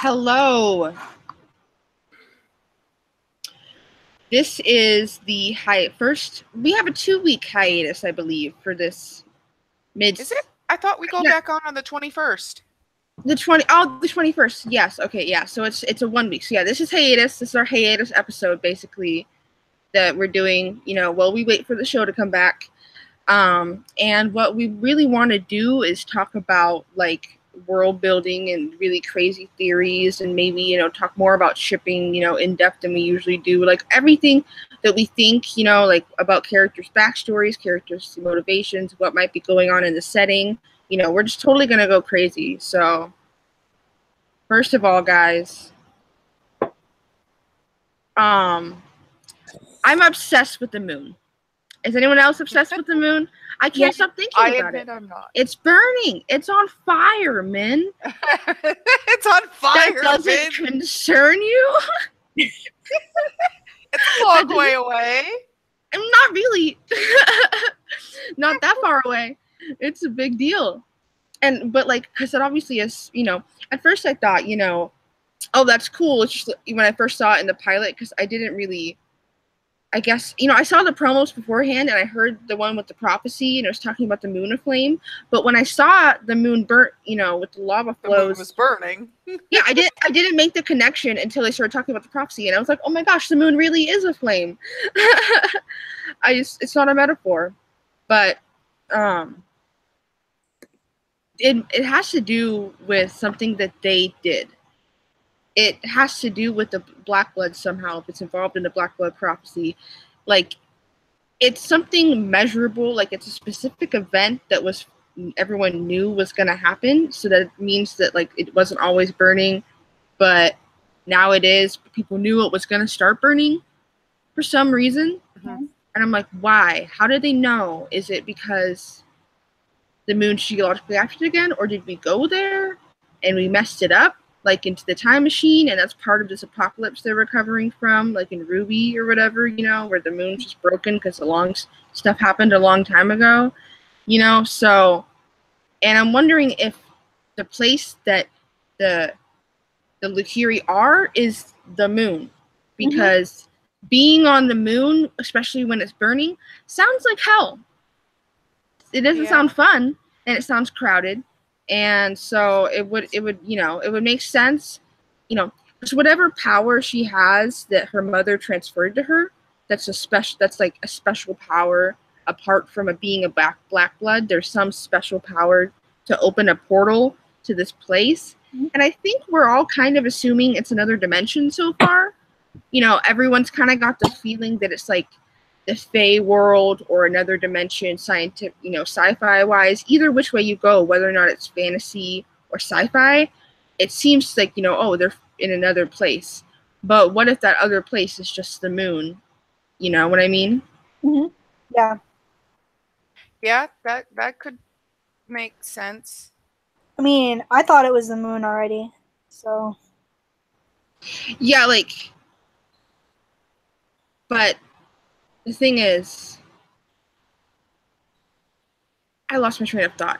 Hello. This is the first. We have a 2-week hiatus, I believe, for this mid. Is it? I thought we go back on the 21st. The 21st. Yes. Okay. Yeah. So it's a 1 week. So yeah, this is hiatus. This is our hiatus episode, basically, that we're doing. While we wait for the show to come back. And what we really want to do is talk about world building and really crazy theories, and maybe talk more about shipping in depth than we usually do, like everything that we think about characters' backstories, characters' motivations, what might be going on in the setting. We're just totally gonna go crazy. So first of all, guys, I'm obsessed with the moon. Is anyone else obsessed with the moon? I can't stop thinking about it. I'm not. It's burning. It's on fire, Min. It's on fire. That doesn't concern you? It's a long way away. Not really. Not that far away. It's a big deal. But because it obviously is, at first I thought, oh, that's cool. It's just when I first saw it in the pilot, because I didn't really, I guess, I saw the promos beforehand, and I heard the one with the prophecy, and it was talking about the moon aflame. But when I saw the moon burnt, with the lava flows, the moon was burning. Yeah, I didn't make the connection until they started talking about the prophecy, and I was like, oh my gosh, the moon really is a flame. It's not a metaphor, but it has to do with something that they did. It has to do with the Black Blood somehow, if it's involved in the Black Blood prophecy. It's something measurable, it's a specific event that everyone knew was going to happen, so that means that it wasn't always burning, but now it is. People knew it was going to start burning for some reason. Mm-hmm. And I'm like, why? How did they know? Is it because the moon's geologically active again, or did we go there and we messed it up, into the time machine, and that's part of this apocalypse they're recovering from, in Ruby or whatever, where the moon's just broken because stuff happened a long time ago, so, and I'm wondering if the place that the Lukiri are is the moon, because being on the moon, especially when it's burning, sounds like hell. It doesn't sound fun, and it sounds crowded. And so it would make sense, because whatever power she has that her mother transferred to her, that's a special power apart from being a black blood. There's some special power to open a portal to this place. And I think we're all kind of assuming it's another dimension so far. Everyone's kind of got the feeling that it's the Fae world or another dimension, scientific, sci-fi wise. Either which way you go, whether or not it's fantasy or sci-fi, it seems oh, they're in another place. But what if that other place is just the moon? You know what I mean? Mm-hmm. Yeah. Yeah, that could make sense. I mean, I thought it was the moon already, so. Yeah, but the thing is, I lost my train of thought.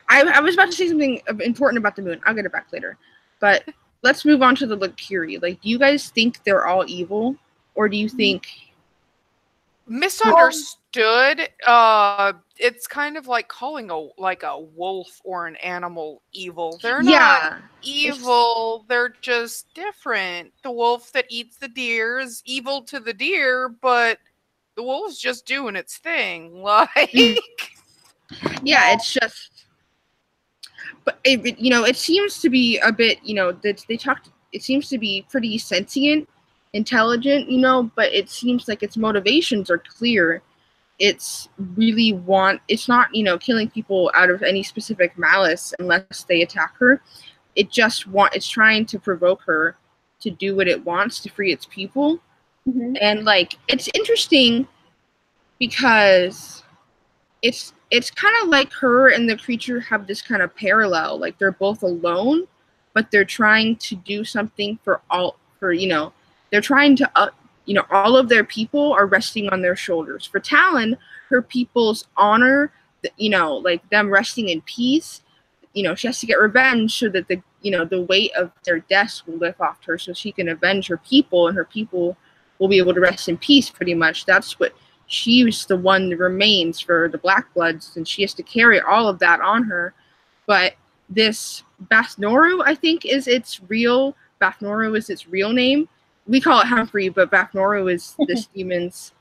I was about to say something important about the moon. I'll get it back later. But let's move on to the Lukiri. Do you guys think they're all evil? Or do you think... Misunderstood. It's kind of like calling a wolf or an animal evil. They're not evil. They're just different. The wolf that eats the deer is evil to the deer, but the wolf's just doing its thing. Yeah, it's just... But it seems to be a bit, it seems to be pretty sentient, intelligent, but it seems like its motivations are clear. It's not, killing people out of any specific malice unless they attack her. It's trying to provoke her to do what it wants to free its people. Mm-hmm. And it's interesting because it's kind of like her and the creature have this kind of parallel. They're both alone, but they're trying to do something they're trying to, all of their people are resting on their shoulders. For Talon, her people's honor, them resting in peace, she has to get revenge so that the weight of their deaths will lift off her so she can avenge her people, and her people will be able to rest in peace, pretty much. That's what she's the one that remains for the Black Bloods, and she has to carry all of that on her. But this Bathnoru, I think, Bathnoru is its real name. We call it Humphrey, but Bathnoru is this demon's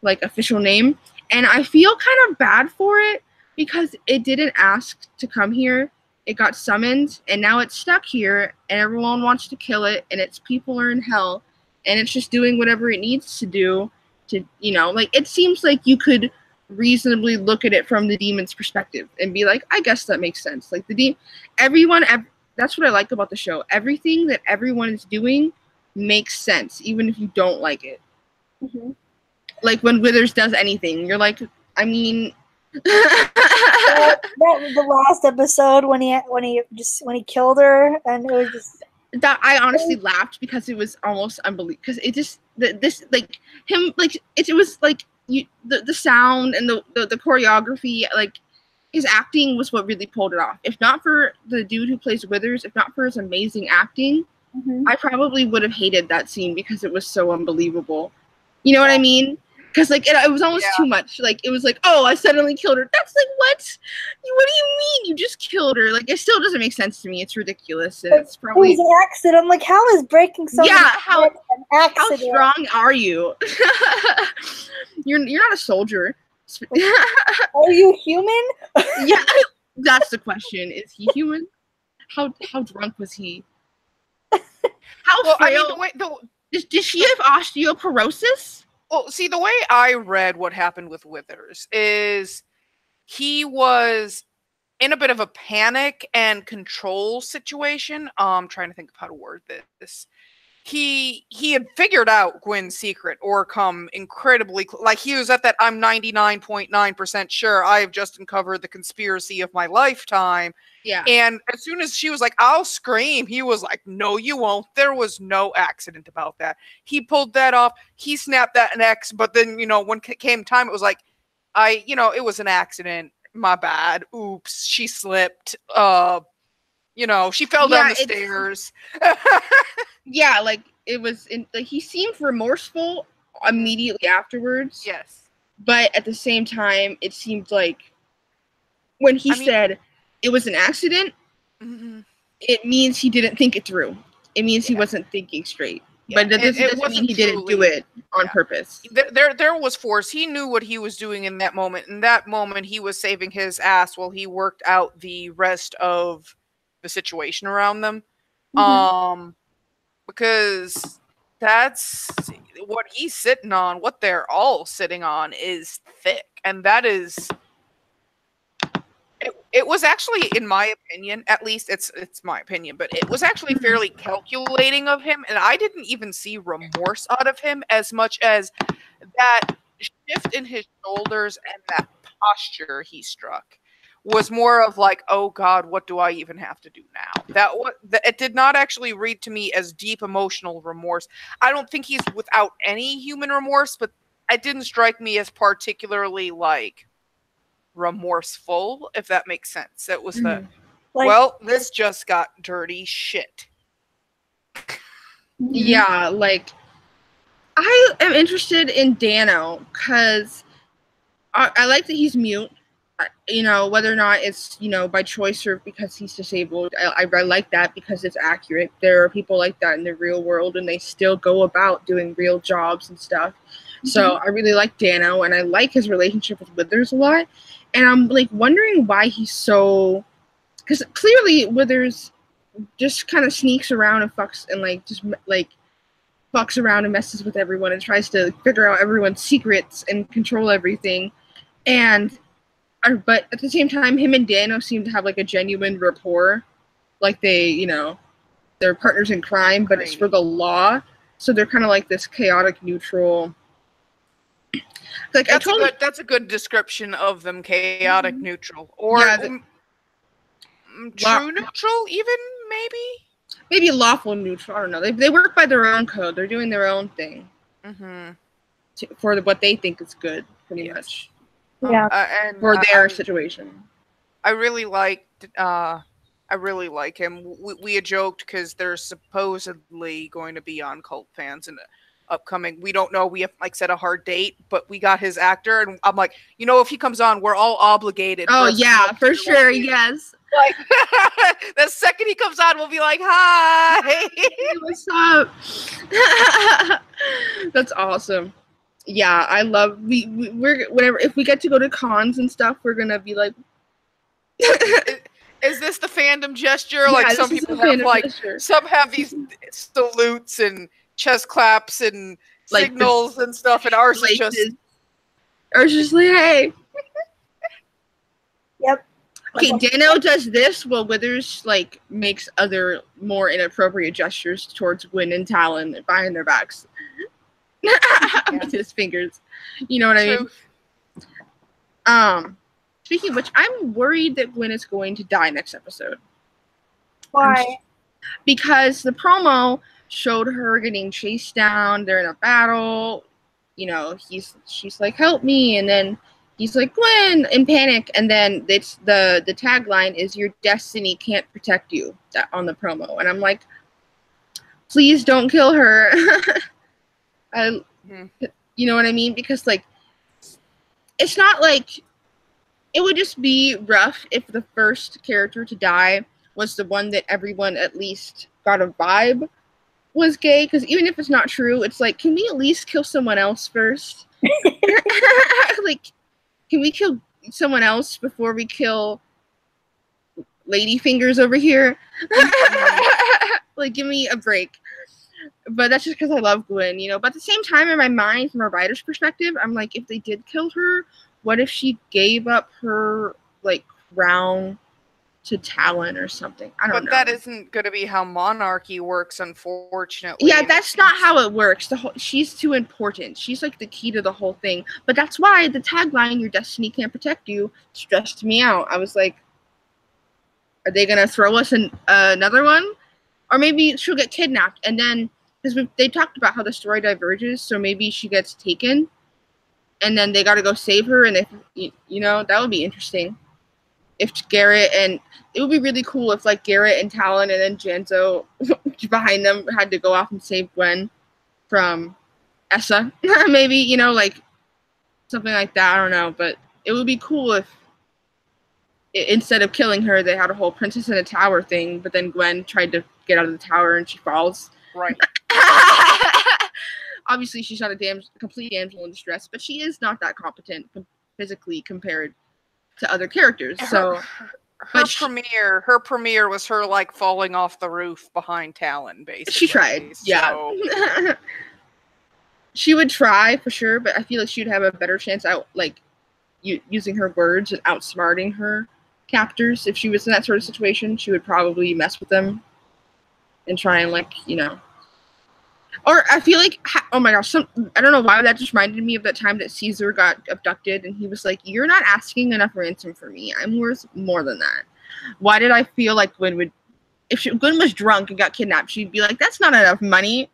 official name. And I feel kind of bad for it because it didn't ask to come here. It got summoned, and now it's stuck here, and everyone wants to kill it, and its people are in hell, and it's just doing whatever it needs to do to, it seems like you could reasonably look at it from the demon's perspective and be like, I guess that makes sense. That's what I like about the show. Everything that everyone is doing makes sense, even if you don't like it. Mm-hmm. Like when Withers does anything, you're like, I mean, that was the last episode when he killed her, and it was just that I honestly laughed because it was almost unbelievable. Because it just it was like the sound and the choreography, his acting was what really pulled it off. If not for the dude who plays Withers, if not for his amazing acting, I probably would have hated that scene because it was so unbelievable. You know what I mean? Because it was almost too much. It was like, oh, I suddenly killed her. That's what? What do you mean? You just killed her? It still doesn't make sense to me. It's ridiculous. And it's probably it was an accident. I'm like, how is breaking something? Yeah, an accident? How strong are you? You're not a soldier. Are you human? Yeah, that's the question. Is he human? How drunk was he? How frail? Did she have osteoporosis? Well, see, the way I read what happened with Withers is he was in a bit of a panic and control situation. I'm trying to think of how to word this. He had figured out Gwen's secret, or come incredibly he was at that I'm 99.9% sure I have just uncovered the conspiracy of my lifetime. Yeah. And as soon as she was like, I'll scream, he was like, no, you won't. There was no accident about that. He pulled that off. He snapped that next. But then, when it came time, it was like, it was an accident. My bad. Oops. She slipped. She fell down the stairs. Yeah, it was he seemed remorseful immediately afterwards. Yes. But at the same time, it seemed like when he said it was an accident, it means he didn't think it through. It means he wasn't thinking straight. Yeah. But that doesn't mean he didn't do it on purpose. There was force. He knew what he was doing in that moment. In that moment, he was saving his ass while he worked out the rest of the situation around them. Because that's what he's sitting on. What they're all sitting on is thick. And that is... It was actually, in my opinion, at least it's my opinion, but it was actually fairly calculating of him, and I didn't even see remorse out of him as much as that shift in his shoulders and that posture he struck was more of like, oh God, what do I even have to do now? It did not actually read to me as deep emotional remorse. I don't think he's without any human remorse, but it didn't strike me as particularly remorseful, if that makes sense. It was this just got dirty shit. Yeah, I am interested in Dano because I like that he's mute. Whether or not it's by choice or because he's disabled, I like that because it's accurate. There are people like that in the real world, and they still go about doing real jobs and stuff. So I really like Dano, and I like his relationship with Withers a lot. And I'm wondering why he's so, because clearly Withers just kind of sneaks around and fucks around and messes with everyone and tries to figure out everyone's secrets and control everything. But at the same time, him and Dano seem to have a genuine rapport. They're partners in crime, but it's for the law. So they're kind of this chaotic neutral. That's a good description of them, chaotic neutral. Or true neutral, even, maybe lawful neutral. I don't know. They work by their own code. They're doing their own thing for what they think is good, pretty much. Yeah, and for their situation. I really liked I really like him. We had joked because there's supposedly going to be on Cult Fans and upcoming. We don't know. We have like set a hard date, but we got his actor, and I'm like, if he comes on, we're all obligated. Oh yeah, for sure. Yes. Like the second he comes on, we'll be like, "Hi, hey, what's up?" That's awesome. Yeah, I love we're whenever if we get to go to cons and stuff, we're gonna be like. Is this the fandom gesture? Yeah, like some people have some have these salutes and chest claps and like signals and stuff, and ours is just like, hey. Yep. Okay, Dano does this while Withers like makes other more inappropriate gestures towards Gwen and Talon behind their backs. With his fingers. You know what I mean? Speaking of which, I'm worried that Gwen is going to die next episode. Why? Because the promo showed her getting chased down. They're in a battle. She's like, help me. And then he's like, Gwen, in panic. And then it's the tagline is your destiny can't protect you on the promo. And I'm like, please don't kill her. You know what I mean? Because like, it's not like, it would just be rough if the first character to die was the one that everyone at least got a vibe was gay. Because even if it's not true, it's like, can we at least kill someone else first? Like, can we kill someone else before we kill Ladyfingers over here? Like, give me a break. But that's just because I love Gwen, But at the same time, in my mind, from a writer's perspective, I'm like, if they did kill her, what if she gave up her, like, crown to Talon or something? I don't know. But that isn't going to be how monarchy works, unfortunately. Yeah, that's not how it works. She's too important. She's, like, the key to the whole thing. But that's why the tagline, your destiny can't protect you, stressed me out. I was like, are they going to throw us another one? Or maybe she'll get kidnapped. And then, because they talked about how the story diverges, so maybe she gets taken. And then they got to go save her, and that would be interesting. If Garrett and it would be really cool if like Garrett and Talon and then Janzo behind them had to go off and save Gwen from Essa, maybe like something like that. I don't know, but it would be cool if instead of killing her, they had a whole princess in a tower thing. But then Gwen tried to get out of the tower and she falls. Right. Obviously, she's not a complete damsel in distress, but she is not that competent physically compared to other characters. So, her premiere was her like falling off the roof behind Talon. Basically, she tried. So. Yeah, she would try for sure, but I feel like she'd have a better chance out like using her words and outsmarting her captors. If she was in that sort of situation, she would probably mess with them and try and Or I feel like, oh my gosh, I don't know why that just reminded me of that time that Caesar got abducted and he was like, you're not asking enough ransom for me. I'm worth more than that. Why did I feel like Gwen would, if Gwen was drunk and got kidnapped, she'd be like, that's not enough money.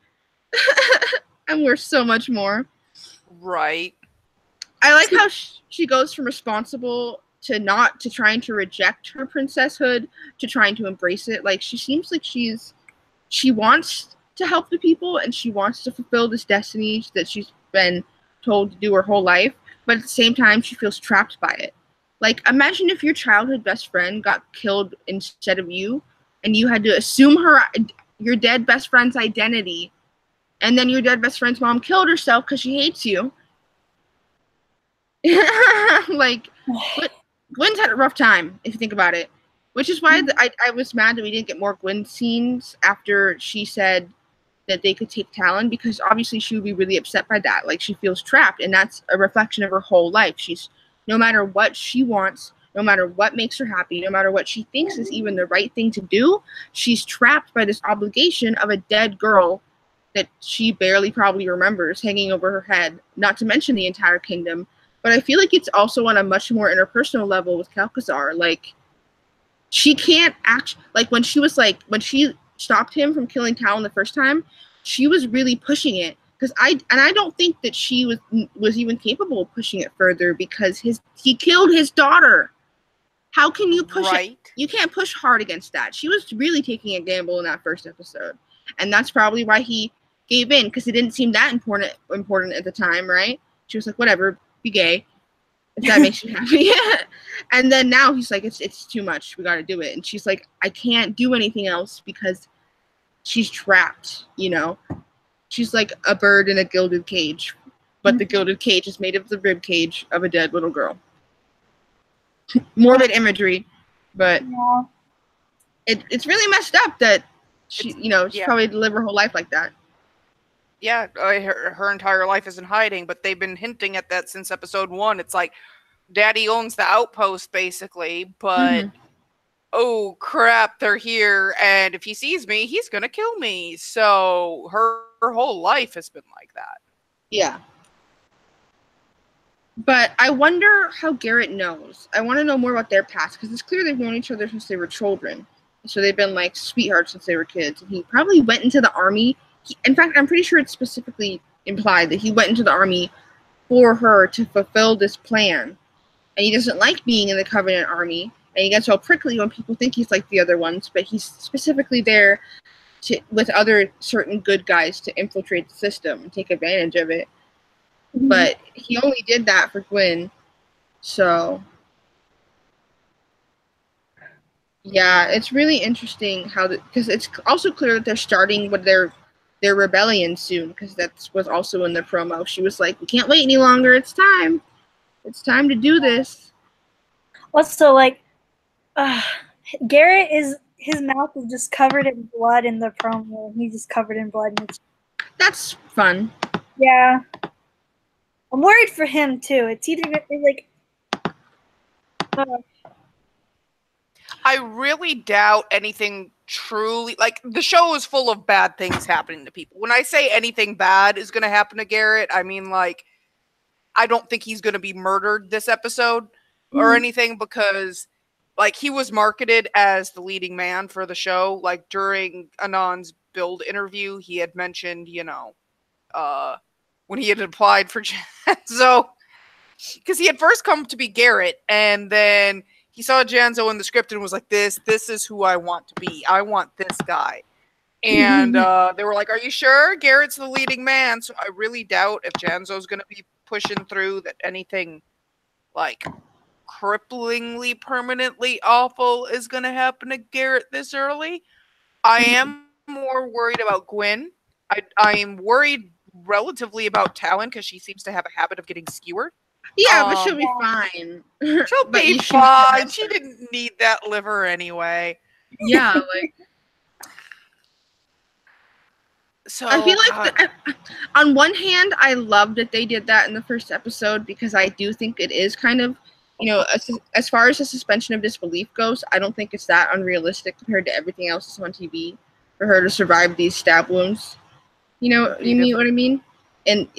I'm worth so much more. Right. I like how she goes from responsible to trying to reject her princesshood to trying to embrace it. Like, she seems like she wants to help the people and she wants to fulfill this destiny that she's been told to do her whole life, but at the same time she feels trapped by it. Like, imagine if your childhood best friend got killed instead of you and you had to assume your dead best friend's identity, and then your dead best friend's mom killed herself because she hates you. Like, Gwen's had a rough time if you think about it, which is why I was mad that we didn't get more Gwen scenes after she said that they could take Talon, because obviously she would be really upset by that. Like, she feels trapped, and that's a reflection of her whole life. She's, no matter what she wants, no matter what makes her happy, no matter what she thinks is even the right thing to do, she's trapped by this obligation of a dead girl that she barely probably remembers hanging over her head, not to mention the entire kingdom. But I feel like it's also on a much more interpersonal level with Kalkazar. Like, she can't act, like, when she stopped him from killing Talon the first time, she was really pushing it, because I don't think that she was even capable of pushing it further, because he killed his daughter. How can you push it? You can't push hard against that. She was really taking a gamble in that first episode. And that's probably why he gave in, because it didn't seem that important at the time, right? She was like, whatever, be gay. If that makes you happy. And then now he's like, it's too much. We got to do it. And she's like, I can't do anything else because she's trapped, you know? She's like a bird in a gilded cage. But the gilded cage is made of the rib cage of a dead little girl. Morbid imagery. But it's really messed up that she, you know, she's probably live her whole life like that. Yeah, her entire life is in hiding, but they've been hinting at that since episode 1. It's like, Daddy owns the Outpost, basically, but oh crap, they're here, and if he sees me, he's gonna kill me. So her whole life has been like that. Yeah. But I wonder how Garrett knows. I want to know more about their past, because it's clear they've known each other since they were children. So they've been like sweethearts since they were kids. And he probably went into the army. In fact, I'm pretty sure it's specifically implied that he went into the army for her to fulfill this plan. And he doesn't like being in the Covenant army. And he gets all prickly when people think he's like the other ones. But he's specifically there with other certain good guys to infiltrate the system and take advantage of it. But he only did that for Gwen. So yeah, it's really interesting how because it's also clear that they're starting with their rebellion soon, because that was also in the promo. She was like, we can't wait any longer, it's time to do this. Also, like, Garrett his mouth is just covered in blood in the promo. He's just covered in blood. That's fun. Yeah, I'm worried for him too. It's either like I really doubt anything truly, like, the show is full of bad things happening to people. When I say anything bad is going to happen to Garrett, I mean, like, I don't think he's going to be murdered this episode or anything, because, like, he was marketed as the leading man for the show. Like, during Anon's build interview, he had mentioned, you know, when he had applied for Janzo, because he had first come to be Garrett, and then he saw Janzo in the script and was like, this is who I want to be. I want this guy. And they were like, are you sure? Garrett's the leading man. So I really doubt if Janzo's going to be pushing through that anything, like, cripplingly, permanently awful is going to happen to Garrett this early. I am more worried about Gwen. I am worried relatively about Talon, because she seems to have a habit of getting skewered. Yeah, but she'll be fine. She'll be fine. She didn't need that liver anyway. Yeah, like. So I feel like, on one hand, I love that they did that in the first episode, because I do think it is kind of, you know, as far as the suspension of disbelief goes, I don't think it's that unrealistic compared to everything else that's on TV for her to survive these stab wounds. You know, you mean what I mean? In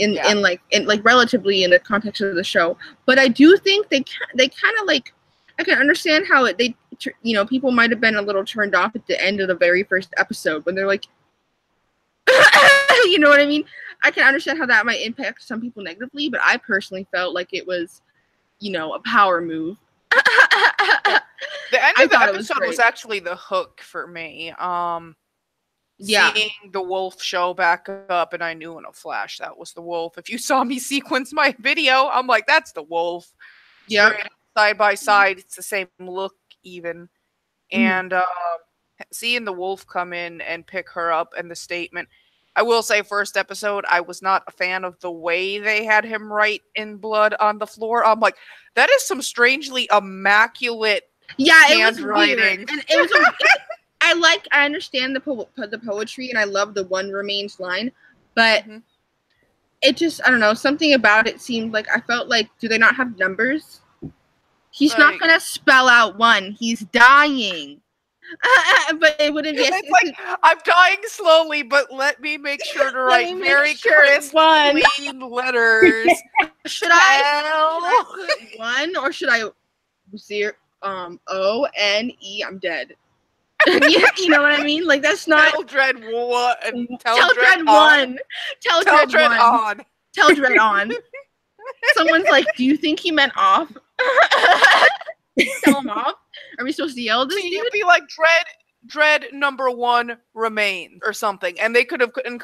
relatively in the context of the show, but I do think they kind of, like, I can understand how people might have been a little turned off at the end of the very first episode when they're like, you know what I mean? I can understand how that might impact some people negatively, but I personally felt like it was, you know, a power move. The end of the episode was actually the hook for me. Seeing the wolf show back up, and I knew in a flash that was the wolf. If you saw me sequence my video, I'm like, that's the wolf. Yeah, side by side, it's the same look even. And seeing the wolf come in and pick her up, and the statement, I will say, first episode, I was not a fan of the way they had him write in blood on the floor. I'm like, that is some strangely immaculate handwriting. And it was I understand the poetry, and I love the one remains line, but it just, I don't know, something about it seemed like, I felt like, do they not have numbers? He's not going to spell out 1. He's dying. But it wouldn't be. It's like, I'm dying slowly, but let me make sure to write very crisp, clean letters. Should I 1, or should I 0 O-N-E? I'm dead. You know what I mean? Like, that's not. Teldred 1. Teldred 1. Teldred on. Teldred on. Someone's like, do you think he meant off? Tell him off. Are we supposed to yell this? You'd be like Dread number 1 remains or something, and they could have and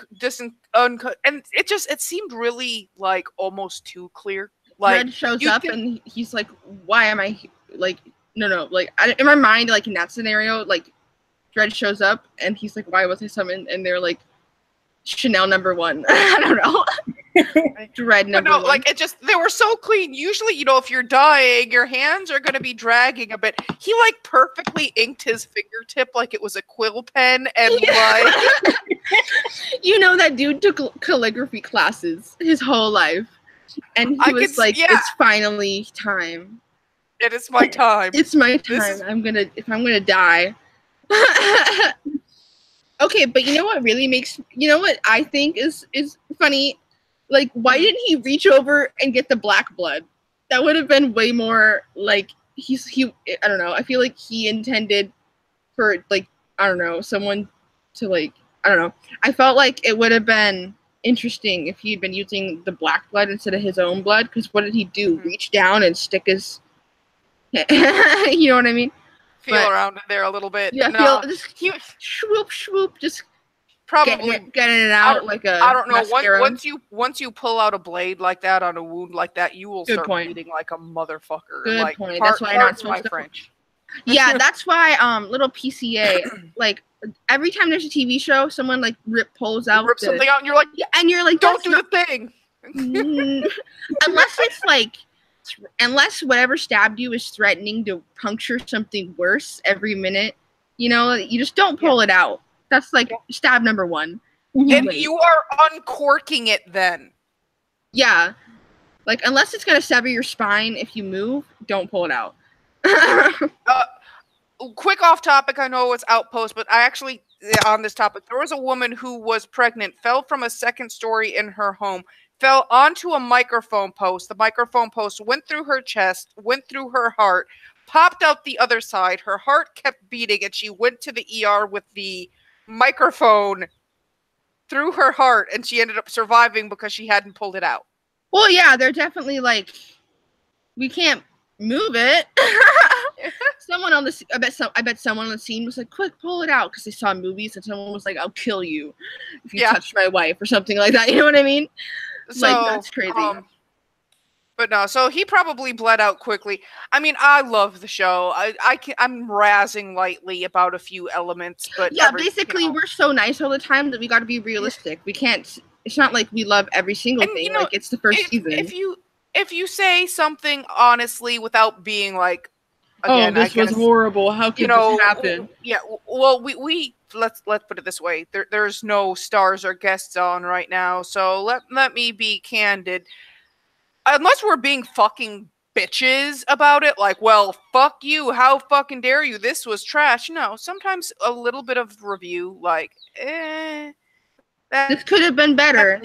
it seemed really like almost too clear. Like Dread shows up and he's like, "Why am I like no like in my mind like in that scenario like Dread shows up and he's like, why was I summoned?" And they're like, Chanel number 1. I don't know. Dread number 1. Like they were so clean. Usually, if you're dying, your hands are going to be dragging a bit. He like perfectly inked his fingertip like it was a quill pen, and like that dude took calligraphy classes his whole life, and he was like, "It's finally time. It is my time. It's my time. If I'm gonna die." Okay, but you know what really what I think is funny? Like, why didn't he reach over and get the black blood? That would have been way more like I don't know. I feel like he intended for like, I don't know, someone to like, I don't know. I felt like it would have been interesting if he'd been using the black blood instead of his own blood, because what did he do? Reach down and stick his you know what I mean? Feel around in there a little bit. Yeah, just swoop, just probably getting it out like a. I don't know. Once you pull out a blade like that on a wound like that, you will start bleeding like a motherfucker. Good point. That's why I'm not supposed to. French. Yeah, that's why little PCA like every time there's a TV show, someone like pulls out something out, and you're like, don't do the thing. Unless it's like. Unless whatever stabbed you is threatening to puncture something worse every minute, you just don't pull it out. That's like stab number 1. And you are uncorking it then. Yeah. Like, unless it's going to sever your spine if you move, don't pull it out. Quick off topic, I know it's Outpost, but I actually, on this topic, there was a woman who was pregnant, fell from a second story in her home, fell onto a microphone post. The microphone post went through her chest, went through her heart, popped out the other side. Her heart kept beating, and she went to the ER with the microphone through her heart, and she ended up surviving because she hadn't pulled it out. Well, yeah, they're definitely like, we can't move it. Someone on the, I bet someone on the scene was like, quick, pull it out, because they saw movies, and someone was like, I'll kill you if you touch my wife, or something like that. You know what I mean? So, like, that's crazy. But no, so he probably bled out quickly. I mean, I love the show. I'm razzing lightly about a few elements, but yeah, basically, we're so nice all the time that we got to be realistic. We can't. It's not like we love every single thing. Like, it's the first season. If you say something honestly without being like, again, this was horrible. How could this happen? Yeah. Well, we let's put it this way. There's no stars or guests on right now, so let me be candid. Unless we're being fucking bitches about it, like, well, fuck you, how fucking dare you, this was trash. No, sometimes a little bit of review, like, this could have been better.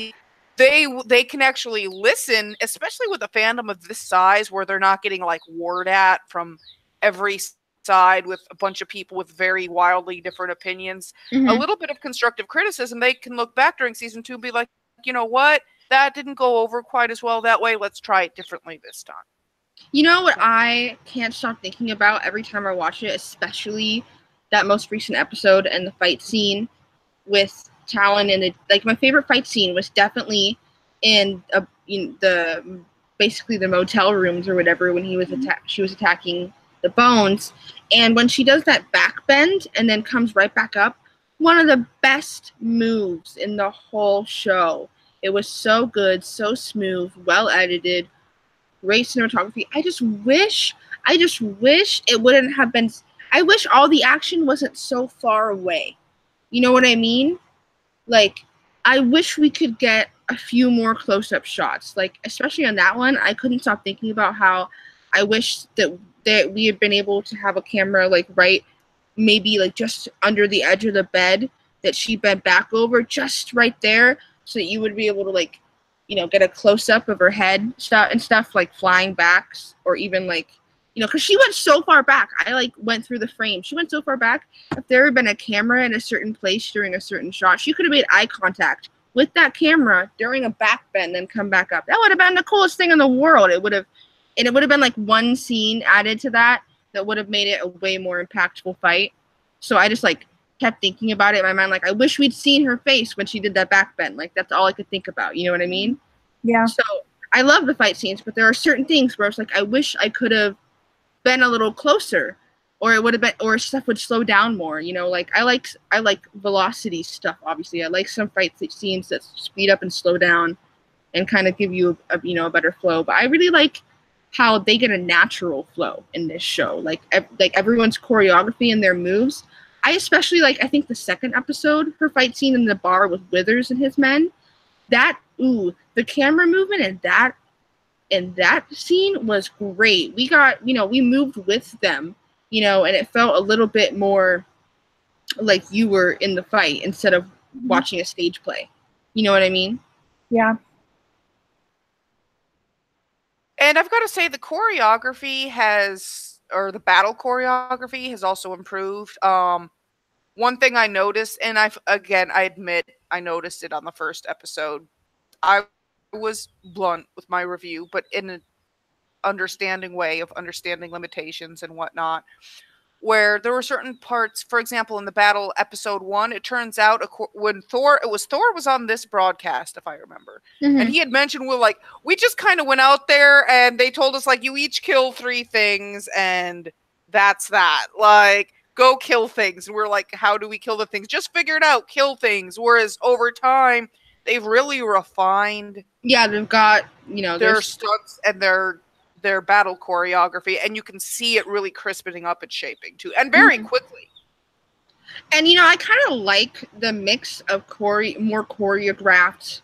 They can actually listen, especially with a fandom of this size, where they're not getting like word at from every side with a bunch of people with very wildly different opinions. Mm-hmm. A little bit of constructive criticism, they can look back during season 2 and be like, you know what? That didn't go over quite as well that way. Let's try it differently this time. You know what I can't stop thinking about every time I watch it, especially that most recent episode and the fight scene with Talon, and my favorite fight scene was definitely in the basically the motel rooms or whatever when she was attacking the Bones, and when she does that back bend and then comes right back up, one of the best moves in the whole show. It was so good, so smooth, well edited, great cinematography. I just wish it wouldn't have been. I wish all the action wasn't so far away. You know what I mean? Like, I wish we could get a few more close-up shots. Like, especially on that one, I couldn't stop thinking about how I wish that we had been able to have a camera, like, right, maybe, like, just under the edge of the bed that she bent back over, just right there, so that you would be able to, like, get a close-up of her head and stuff, like, flying back, or even, like, because she went so far back. I, like, went through the frame. She went so far back. If there had been a camera in a certain place during a certain shot, she could have made eye contact with that camera during a back bend and come back up. That would have been the coolest thing in the world. It would have been, like, one scene added to that that would have made it a way more impactful fight. So I just like kept thinking about it in my mind, like I wish we'd seen her face when she did that backbend. Like that's all I could think about. You know what I mean? Yeah. So I love the fight scenes, but there are certain things where it's like I wish I could have been a little closer, or it would have been, or stuff would slow down more. You know, like I like velocity stuff. Obviously, I like some fight scenes that speed up and slow down, and kind of give you a a better flow. But I really like how they get a natural flow in this show. Like everyone's choreography and their moves. I especially like. I think the second episode, her fight scene in the bar with Withers and his men. The camera movement and that scene was great. We got, we moved with them, and it felt a little bit more like you were in the fight instead of watching a stage play. You know what I mean? Yeah. And I've got to say the choreography the battle choreography has also improved. One thing I noticed, and I admit I noticed it on the first episode. I was blunt with my review, but in an understanding way of understanding limitations and whatnot, where there were certain parts, for example, in the battle episode 1, it turns out when Thor was on this broadcast, if I remember, and he had mentioned, we just kind of went out there and they told us, like, you each kill 3 things and that's that. Like, go kill things. And we're like, how do we kill the things? Just figure it out, kill things. Whereas over time, they've really refined. Yeah, they've got, their stunts and their battle choreography, and you can see it really crispening up and shaping too, and very quickly. And I kind of like the mix of more choreographed,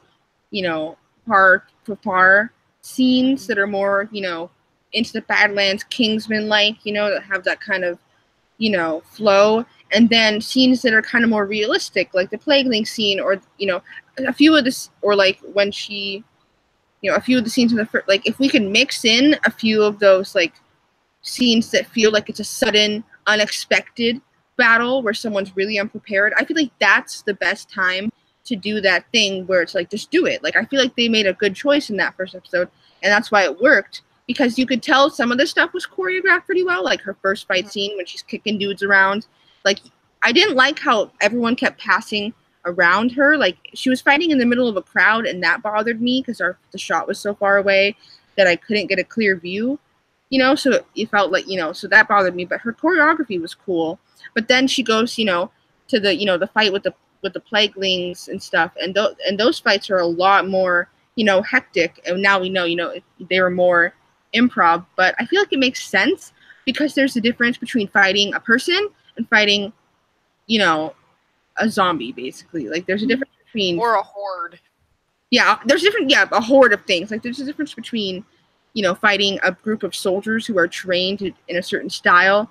par for par scenes that are more, into the Badlands Kingsman like, that have that kind of, flow, and then scenes that are kind of more realistic, like the Plagueling scene, or a few of this, or like when she, a few of the scenes in the first, like if we can mix in a few of those like scenes that feel like it's a sudden, unexpected battle where someone's really unprepared, I feel like that's the best time to do that thing where it's like, just do it. Like I feel like they made a good choice in that first episode, and that's why it worked, because you could tell some of the stuff was choreographed pretty well, like her first fight scene when she's kicking dudes around. Like I didn't like how everyone kept passing around her. Like she was fighting in the middle of a crowd, and that bothered me because the shot was so far away that I couldn't get a clear view, so it felt like, so that bothered me. But her choreography was cool. But then she goes, to the, the fight with the Plaguelings and stuff, and those fights are a lot more, hectic, and now we know, they were more improv. But I feel like it makes sense because there's a difference between fighting a person and fighting, a zombie, basically. Like there's a difference between, or a horde. Yeah, there's a horde of things. Like there's a difference between, fighting a group of soldiers who are trained in a certain style,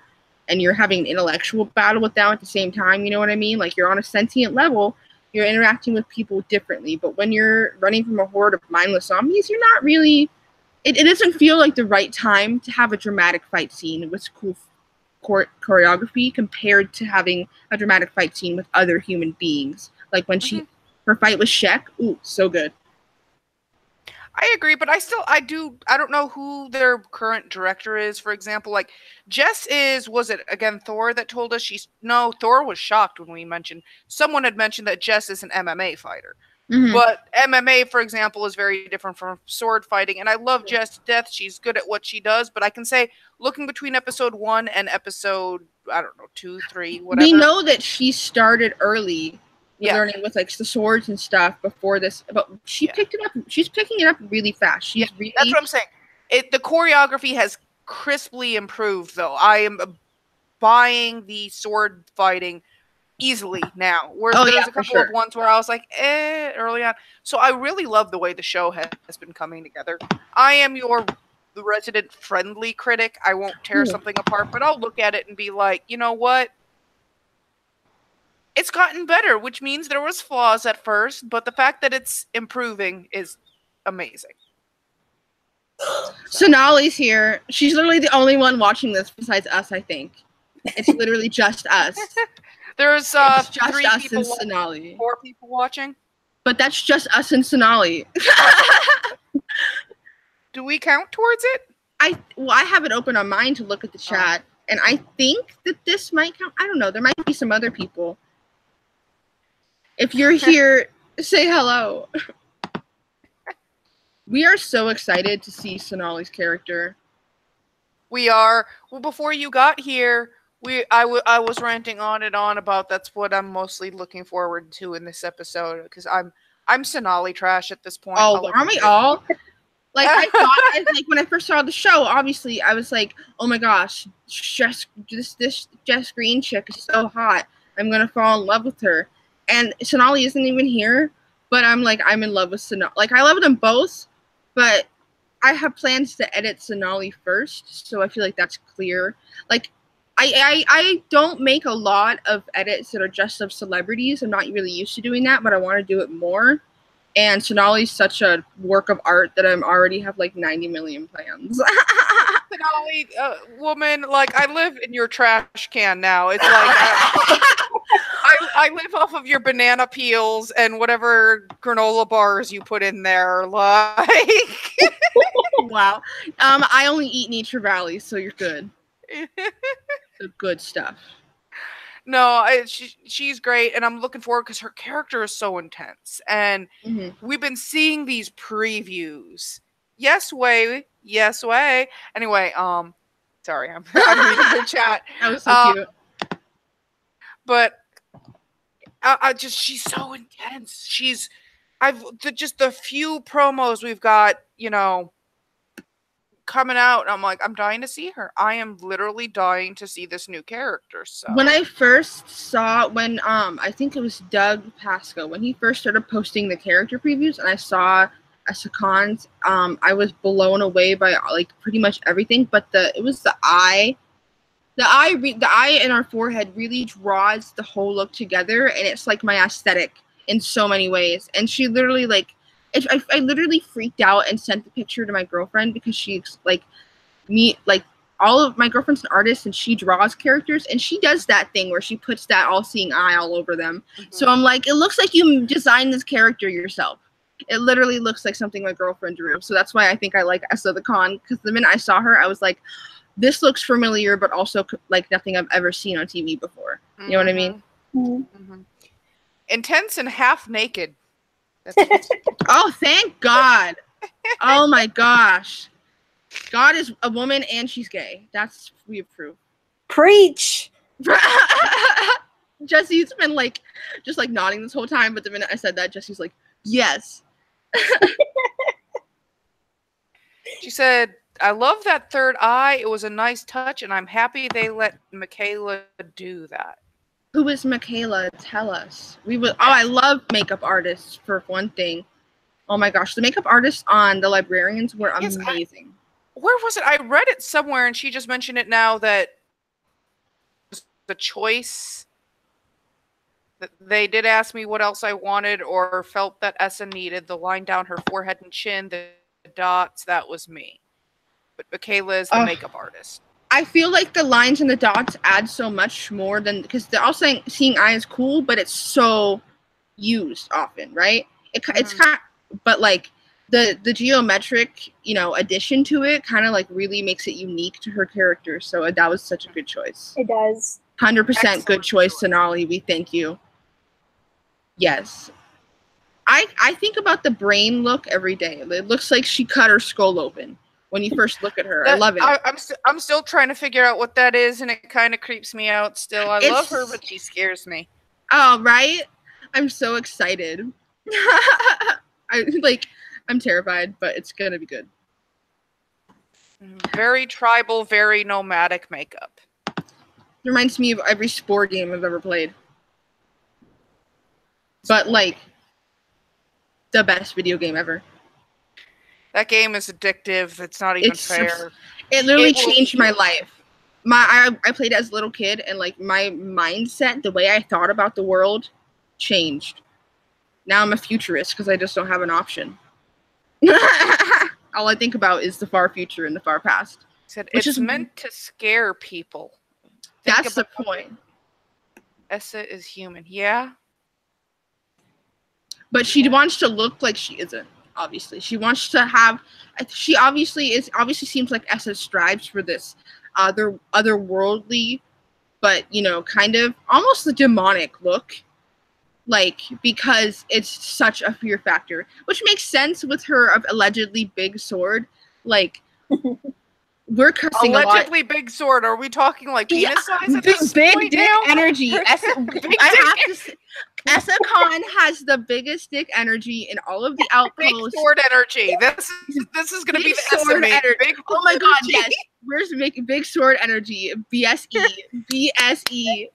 and you're having an intellectual battle with them at the same time. You know what I mean? Like you're on a sentient level, you're interacting with people differently. But when you're running from a horde of mindless zombies, you're not really. It doesn't feel like the right time to have a dramatic fight scene with cool choreography compared to having a dramatic fight scene with other human beings. Like when her fight with Shek, ooh, so good. I agree, but I don't know who their current director is, for example. Like Jess was it again Thor that told us Thor was shocked when someone had mentioned that Jess is an MMA fighter. But MMA, for example, is very different from sword fighting. And I love Jess to death. She's good at what she does. But I can say, looking between episode 1 and episode, 2, 3, whatever. We know that she started early learning with like the swords and stuff before this. But she picked it up. She's picking it up really fast. That's what I'm saying. The choreography has crisply improved, though. I am buying the sword fighting easily now, whereas there's a couple of ones where I was like, early on. So I really love the way the show has been coming together. I am the resident friendly critic. I won't tear something apart, but I'll look at it and be like, you know what? It's gotten better, which means there was flaws at first, but the fact that it's improving is amazing. Sonali's here. She's literally the only one watching this besides us, I think. It's literally just us. There's just 3 us people and Sonali. 4 people watching. But that's just us and Sonali. Do we count towards it? I have it open on mine to look at the chat, And I think that this might count. I don't know. There might be some other people. If you're here, say hello. We are so excited to see Sonali's character. We are. Well, before you got here, I was ranting on and on about that's what I'm mostly looking forward to in this episode, because I'm Sonali trash at this point. Oh, aren't we all? Like, I thought, like, when I first saw the show, obviously, I was like, oh my gosh, this Jess Green chick is so hot. I'm going to fall in love with her. And Sonali isn't even here, but I'm like, I'm in love with Sonali. Like, I love them both, but I have plans to edit Sonali first, so I feel like that's clear. Like, I don't make a lot of edits that are just of celebrities. I'm not really used to doing that, but I want to do it more. And Sonali's such a work of art that I'm already have like 90 million plans. Sonali, woman, like, I live in your trash can now. It's like I live off of your banana peels and whatever granola bars you put in there. Like, wow. I only eat Nature Valley, so you're good. The good stuff. No, she's great, and I'm looking forward because her character is so intense, and we've been seeing these previews. Yes way. Anyway, sorry, I'm reading the chat. That was so cute. But she's so intense. Just the few promos we've got, coming out, I'm like, I'm dying to see her. I am literally dying to see this new character. So when I first saw, I think it was Doug Pasco, when he first started posting the character previews, and I saw Asakan's, I was blown away by like pretty much everything, but it was the eye. The eye in our forehead really draws the whole look together, and it's like my aesthetic in so many ways. And she literally like, I literally freaked out and sent the picture to my girlfriend because she's like all of my girlfriend's an artist and she draws characters, and she does that thing where she puts that all-seeing eye all over them. So I'm like, it looks like you designed this character yourself. It literally looks like something my girlfriend drew. So that's why I think I like Essa the Con, because the minute I saw her, I was like, this looks familiar, but also like nothing I've ever seen on TV before. You know what I mean? Intense and half naked. Oh, thank God. Oh my gosh. God is a woman and she's gay. That's, we approve. Preach. Jesse's been like, just like nodding this whole time, but the minute I said that, Jesse's like, yes. She said, I love that third eye. It was a nice touch, and I'm happy they let Michaela do that. Who is Michaela? Tell us. I love makeup artists, for one thing. Oh my gosh, the makeup artists on The Librarians were amazing. Where was it? I read it somewhere, and she just mentioned it now that the choice. That they did ask me what else I wanted or felt that Essa needed. The line down her forehead and chin, the dots, that was me. But Michaela is the makeup artist. I feel like the lines and the dots add so much more than, because they're all saying seeing eye is cool, but it's so used often, right? It's kind of, but like the geometric, addition to it kind of like really makes it unique to her character. So that was such a good choice. It does. 100% good choice, Sonali. We thank you. Yes. I think about the brain look every day. It looks like she cut her skull open. When you first look at her, I love it. I'm still trying to figure out what that is, and it kind of creeps me out still. I love her, but she scares me. Oh, right? I'm so excited. I'm terrified, but it's going to be good. Very tribal, very nomadic makeup. It reminds me of every sport game I've ever played. But, like, the best video game ever. That game is addictive. It's not even fair. It literally changed my life. I played as a little kid, and like my mindset, the way I thought about the world, changed. Now I'm a futurist because I just don't have an option. All I think about is the far future and the far past. It's meant to scare people. That's the point. Essa is human. Yeah. But she wants to look like she isn't. Obviously, she wants to have. She obviously seems like Essa strives for this otherworldly, but kind of almost a demonic look. Like, because it's such a fear factor, which makes sense with her allegedly big sword. Like, we're cussing allegedly a lot. Big sword. Are we talking like penis size at this big point dick now? energy. Essa Khan has the biggest dick energy in all of the Outposts. Big sword energy. This is going to be the sword energy. Oh my god, yes. Where's making big sword energy? BSE. BSE.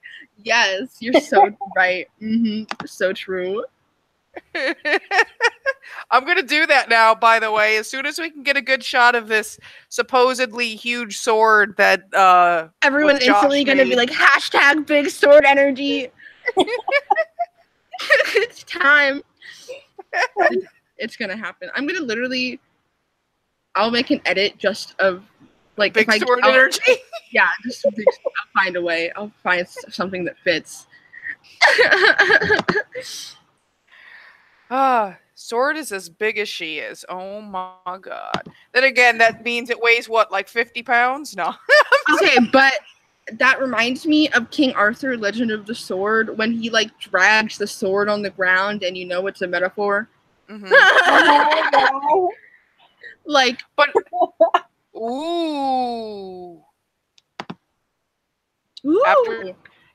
Yes, you're so right. So true. I'm going to do that now, by the way, as soon as we can get a good shot of this supposedly huge sword that everyone's instantly going to be like, hashtag big sword energy. It's time. It's going to happen. I'm going to I'll make an edit just of like big sword energy. Yeah, just I'll find a way. I'll find something that fits. Sword is as big as she is. Oh my god. Then again, that means it weighs what, like 50 pounds? No. Okay, but that reminds me of King Arthur, Legend of the Sword, when he like drags the sword on the ground, and it's a metaphor. Like, but ooh.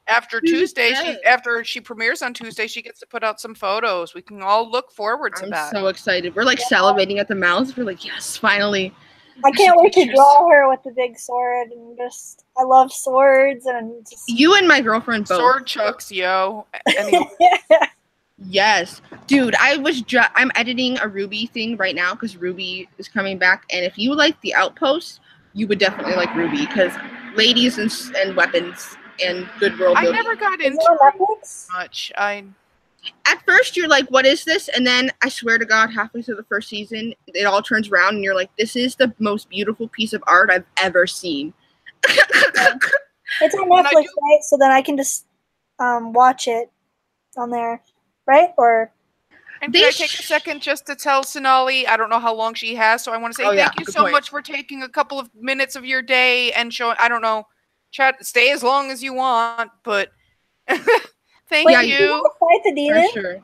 After Tuesday, after she premieres on Tuesday, she gets to put out some photos. We can all look forward to that. I'm so excited. We're like salivating at the mouth. We're like, yes, finally. I can't wait to draw her with the big sword, and I love swords, and you and my girlfriend both. Sword chucks, yo. Anyway. Yes, dude. I'm editing a Ruby thing right now because Ruby is coming back, and if you like the Outpost, you would definitely like Ruby because ladies and weapons and good world building. I never got into much. At first, you're like, what is this? And then, I swear to God, halfway through the first season, it all turns around, and you're like, this is the most beautiful piece of art I've ever seen. It's on Netflix, right? So then I can just watch it on there, right? And can I take a second just to tell Sonali, I don't know how long she has, so I want to say thank you so much for taking a couple of minutes of your day and showing, I don't know, chat, stay as long as you want, but... Thank you. Fight the demon? For sure.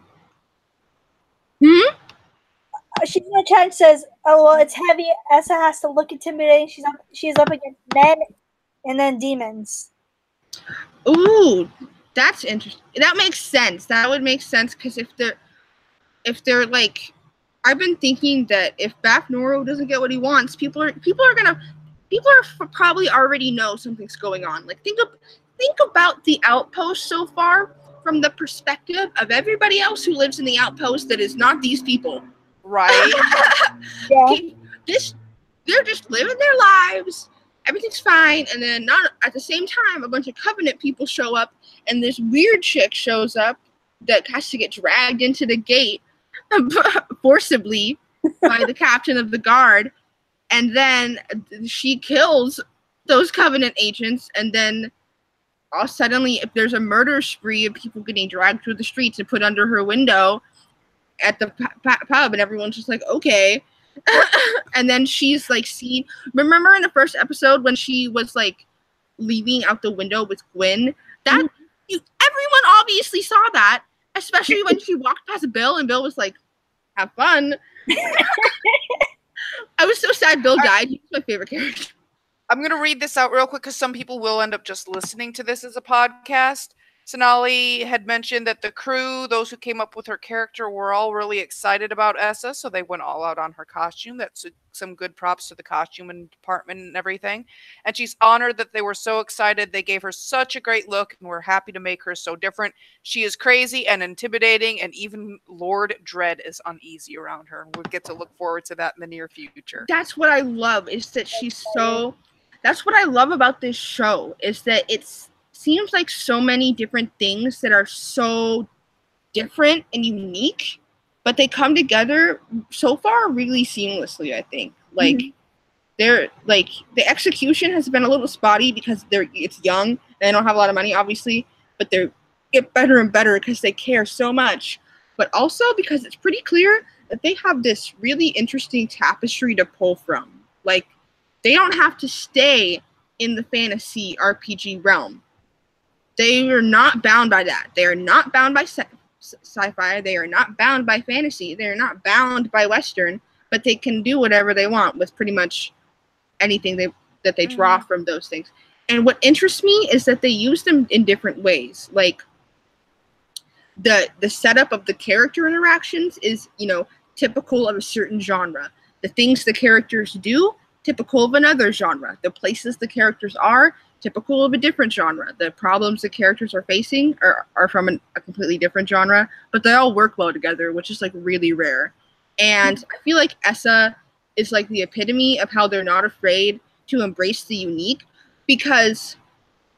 She's in the chat and says, "Oh well, it's heavy. Essa has to look intimidating. She's up against men and then demons." Ooh, that's interesting. That makes sense. That would make sense because if they're like, I've been thinking that if Bafnoro doesn't get what he wants, people are probably already know something's going on. Like think about the Outpost so far. From the perspective of everybody else who lives in the Outpost that is not these people. Right. Yeah. They're just living their lives. Everything's fine. And then not at the same time, a bunch of Covenant people show up, and this weird chick shows up that has to get dragged into the gate forcibly by the captain of the guard. And then she kills those Covenant agents, and then all suddenly, if there's a murder spree of people getting dragged through the streets and put under her window at the pub, and everyone's just like, okay. And then she's like seen. Remember in the first episode when she was like leaving out the window with Gwen? Everyone obviously saw that, especially when she walked past Bill, and Bill was like, have fun. I was so sad Bill died. He was my favorite character. I'm going to read this out real quick because some people will end up just listening to this as a podcast. Sonali had mentioned that the crew, those who came up with her character, were all really excited about Essa, so they went all out on her costume. That's some good props to the costume and department and everything. And she's honored that they were so excited. They gave her such a great look, and we're happy to make her so different. She is crazy and intimidating, and even Lord Dread is uneasy around her. We'll get to look forward to that in the near future. That's what I love, is that she's so... That's what I love about this show, is that it's seems like so many different things that are so different and unique, but they come together so far really seamlessly, I think. Like, they're like, the execution has been a little spotty because it's young and they don't have a lot of money, obviously, but they get better and better because they care so much. But also because it's pretty clear that they have this really interesting tapestry to pull from. Like, they don't have to stay in the fantasy RPG realm. They are not bound by that. They are not bound by sci-fi. They are not bound by fantasy. They are not bound by Western, but they can do whatever they want with pretty much anything that they draw from those things. And what interests me is that they use them in different ways. Like the setup of the character interactions is, typical of a certain genre. The things the characters do, typical of another genre. The places the characters are, typical of a different genre. The problems the characters are facing are from a completely different genre, but they all work well together, which is like really rare. And I feel like Essa is like the epitome of how they're not afraid to embrace the unique, because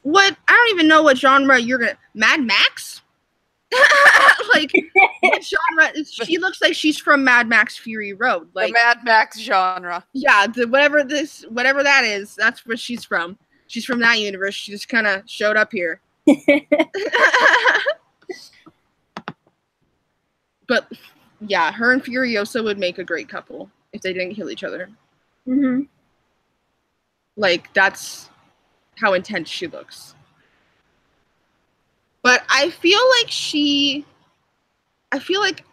I don't even know what genre you're gonna, Mad Max? Like, what genre? She looks like she's from Mad Max Fury Road. Like the Mad Max genre. Yeah, whatever that is, that's where she's from. She's from that universe. She just kind of showed up here. But yeah, her and Furiosa would make a great couple if they didn't kill each other. Mm-hmm. Like, that's how intense she looks. But I feel like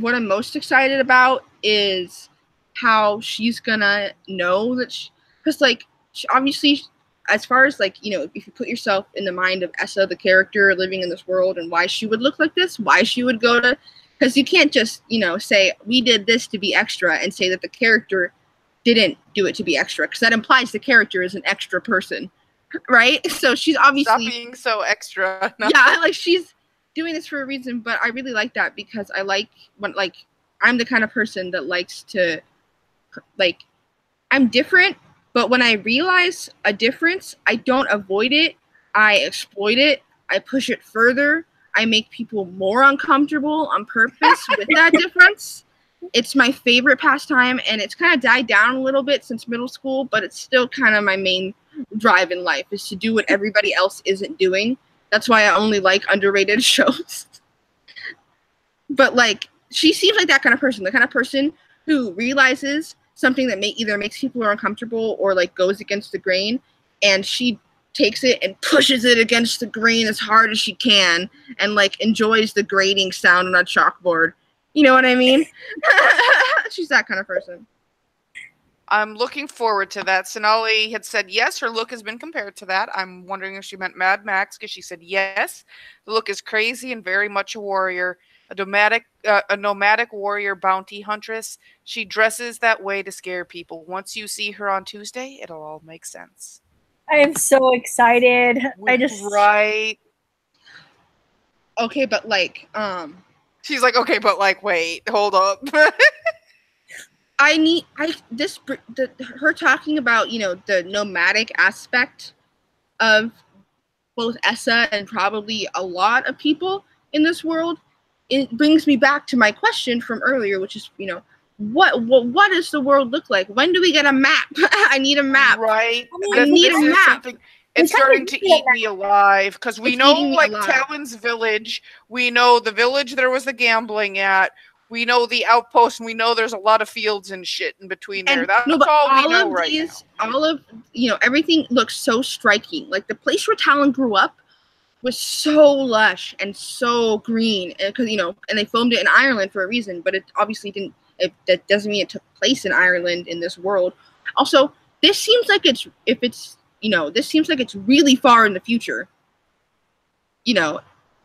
what I'm most excited about is how she's gonna know that because like obviously, as far as like, if you put yourself in the mind of Essa, the character living in this world, and why she would look like this, why she would go to, because you can't just say we did this to be extra and say that the character didn't do it to be extra, because that implies the character is an extra person. Right? So she's obviously... Stop being so extra. No. Yeah, like she's doing this for a reason, but I really like that because I like when, like, I'm the kind of person that likes to, like, I'm different, but when I realize a difference, I don't avoid it. I exploit it. I push it further. I make people more uncomfortable on purpose with that difference. It's my favorite pastime, and it's kind of died down a little bit since middle school, but it's still kind of my main drive in life, is to do what everybody else isn't doing. That's why I only like underrated shows. But like, she seems like that kind of person, the kind of person who realizes something that either makes people uncomfortable or like goes against the grain, and she takes it and pushes it against the grain as hard as she can, and like enjoys the grating sound on a chalkboard. You know what I mean? She's that kind of person. I'm looking forward to that. Sonali had said yes, her look has been compared to that. I'm wondering if she meant Mad Max, because she said yes. The look is crazy and very much a warrior, a nomadic warrior bounty huntress. She dresses that way to scare people. Once you see her on Tuesday, it'll all make sense. I am so excited. Right. Okay, but like, she's like, okay, but like, wait, hold up. her talking about, the nomadic aspect of both Essa and probably a lot of people in this world, it brings me back to my question from earlier, which is, what does the world look like? When do we get a map? I need a map. Right. I need a map. It's starting to eat me alive, because we know, like, Talon's village. We know the village there was the gambling at. We know the outpost, and we know there's a lot of fields and shit in between there. That's all we know right now. All of, everything looks so striking. Like, the place where Talon grew up was so lush and so green. Because, and they filmed it in Ireland for a reason, but it obviously didn't. That doesn't mean it took place in Ireland in this world. Also, this seems like this seems like it's really far in the future.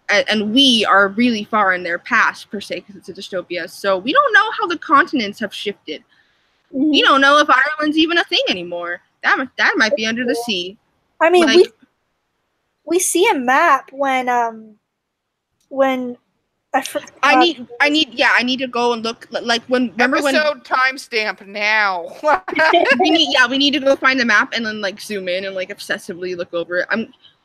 And we are really far in their past, per se, because it's a dystopia. So we don't know how the continents have shifted. Mm-hmm. We don't know if Ireland's even a thing anymore. That might be under the sea. I mean, like, we see a map when I need to go and look. Like, remember when episode timestamp now. we need to go find the map and then like zoom in and like obsessively look over it.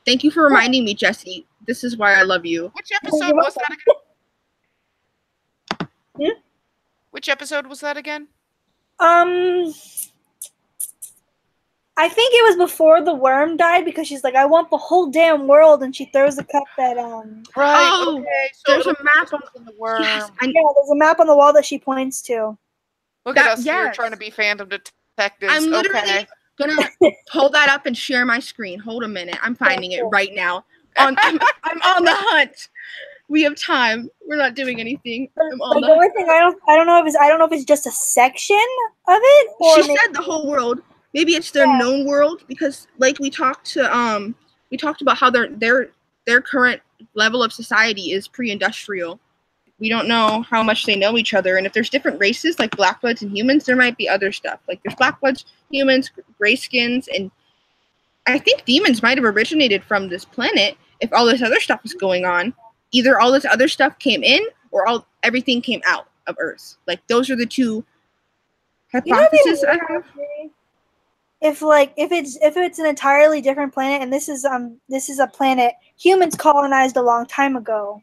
Thank you for reminding me, Jesse. This is why I love you. Which episode was that again? Hmm? Which episode was that again? I think it was before the worm died, because she's like, I want the whole damn world, and she throws the cup at Right. Oh, okay. So there's a map on the worm. Yes, there's a map on the wall that she points to. Look at us here trying to be fandom detectives. I'm literally gonna pull that up and share my screen. Hold a minute. I'm finding it right now. I'm on the hunt. We have time. We're not doing anything. The only thing I don't know if it's just a section of it, or she said the whole world. Maybe it's their known world, because like we talked about how their current level of society is pre-industrial. We don't know how much they know each other, and if there's different races like blackbloods and humans, there might be other stuff. Like there's blackbloods, humans, grayskins, and I think demons might have originated from this planet. If all this other stuff is going on, either all this other stuff came in, or everything came out of Earth. Like those are the two hypotheses I have. If it's an entirely different planet, and this is a planet humans colonized a long time ago.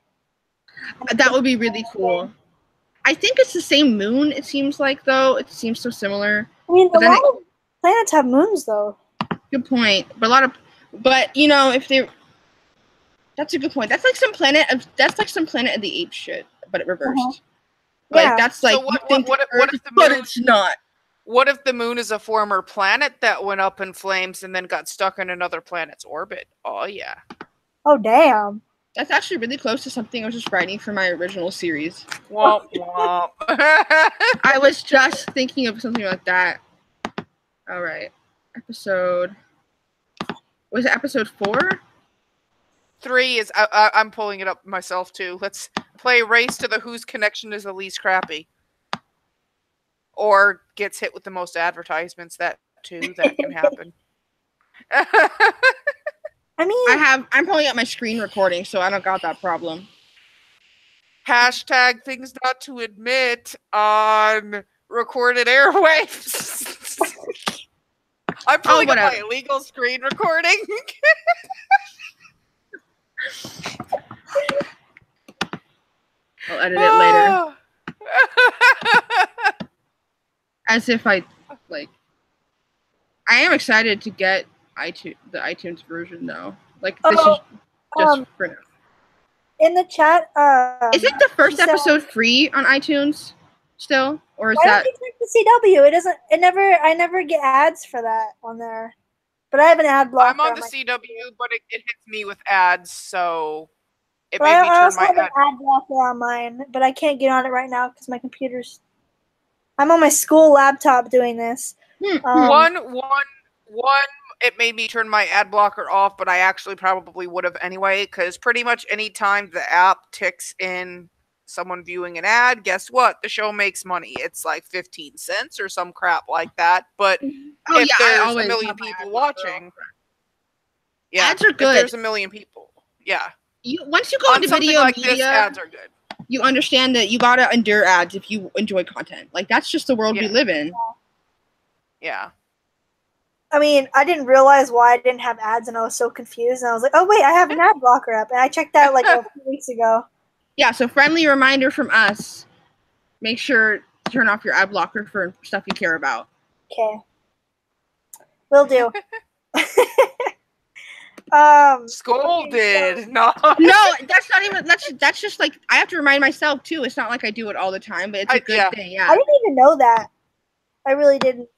That would be really cool. I think it's the same moon, it seems like, though. It seems so similar. I mean, a lot of planets have moons, though. Good point. But that's a good point. That's like some Planet of the Apes shit, but it reversed. Like that's like, so what if the moon, but it's not. What if the moon is a former planet that went up in flames and then got stuck in another planet's orbit? Oh yeah. Oh damn. That's actually really close to something I was just writing for my original series. Womp womp. I was just thinking of something like that. All right. Was it episode 4? 3 is, I'm pulling it up myself too. Let's play Race to the Whose Connection is the Least Crappy. Or gets hit with the most advertisements. That can happen. I mean, I'm pulling up my screen recording, so I don't got that problem. Hashtag things not to admit on recorded airwaves. I'm pulling up my illegal screen recording. I'll edit it later. As if I am excited to get the iTunes version though. Like this is just for now. In the chat, isn't the first episode free on iTunes still, or is that? Why don't you check the CW? It doesn't. I never get ads for that on there. But I have an ad blocker. I'm on the CW, but it hits me with ads, so it made me turn I also my have an ad blocker on mine, but I can't get on it right now because my computer's. I'm on my school laptop doing this. One, it made me turn my ad blocker off, but I actually probably would have anyway, because pretty much any time the app ticks in someone viewing an ad, guess what? The show makes money. It's like 15 cents or some crap like that. But if there's a million people watching, ads are good. If there's a million people, once you go into video like media, this, ads are good. You understand that you gotta endure ads if you enjoy content. Like that's just the world we live in. Yeah. I mean, I didn't realize why I didn't have ads, and I was so confused. And I was like, "Oh wait, I have an ad blocker up," and I checked that like a few weeks ago. Yeah, so friendly reminder from us: make sure to turn off your ad blocker for stuff you care about. Okay, will do. Scolded. No, that's not even. That's just like I have to remind myself too. It's not like I do it all the time, but it's a good thing. Yeah, I didn't even know that. I really didn't.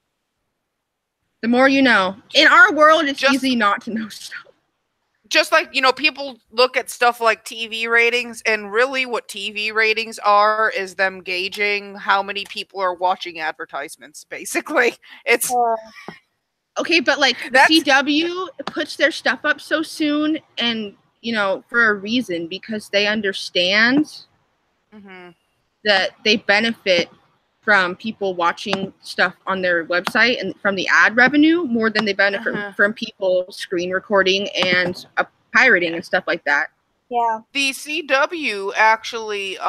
The more you know. In our world, it's easy not to know stuff. Just like, people look at stuff like TV ratings, and really what TV ratings are is them gauging how many people are watching advertisements, basically. It's okay, but like the CW puts their stuff up so soon, and for a reason, because they understand that they benefit from people watching stuff on their website and from the ad revenue more than they benefit from people screen recording and pirating and stuff like that. Yeah. The CW actually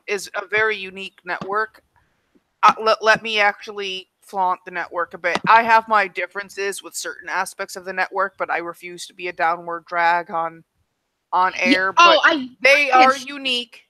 is a very unique network. Let me actually flaunt the network a bit. I have my differences with certain aspects of the network, but I refuse to be a downward drag on air. They are unique.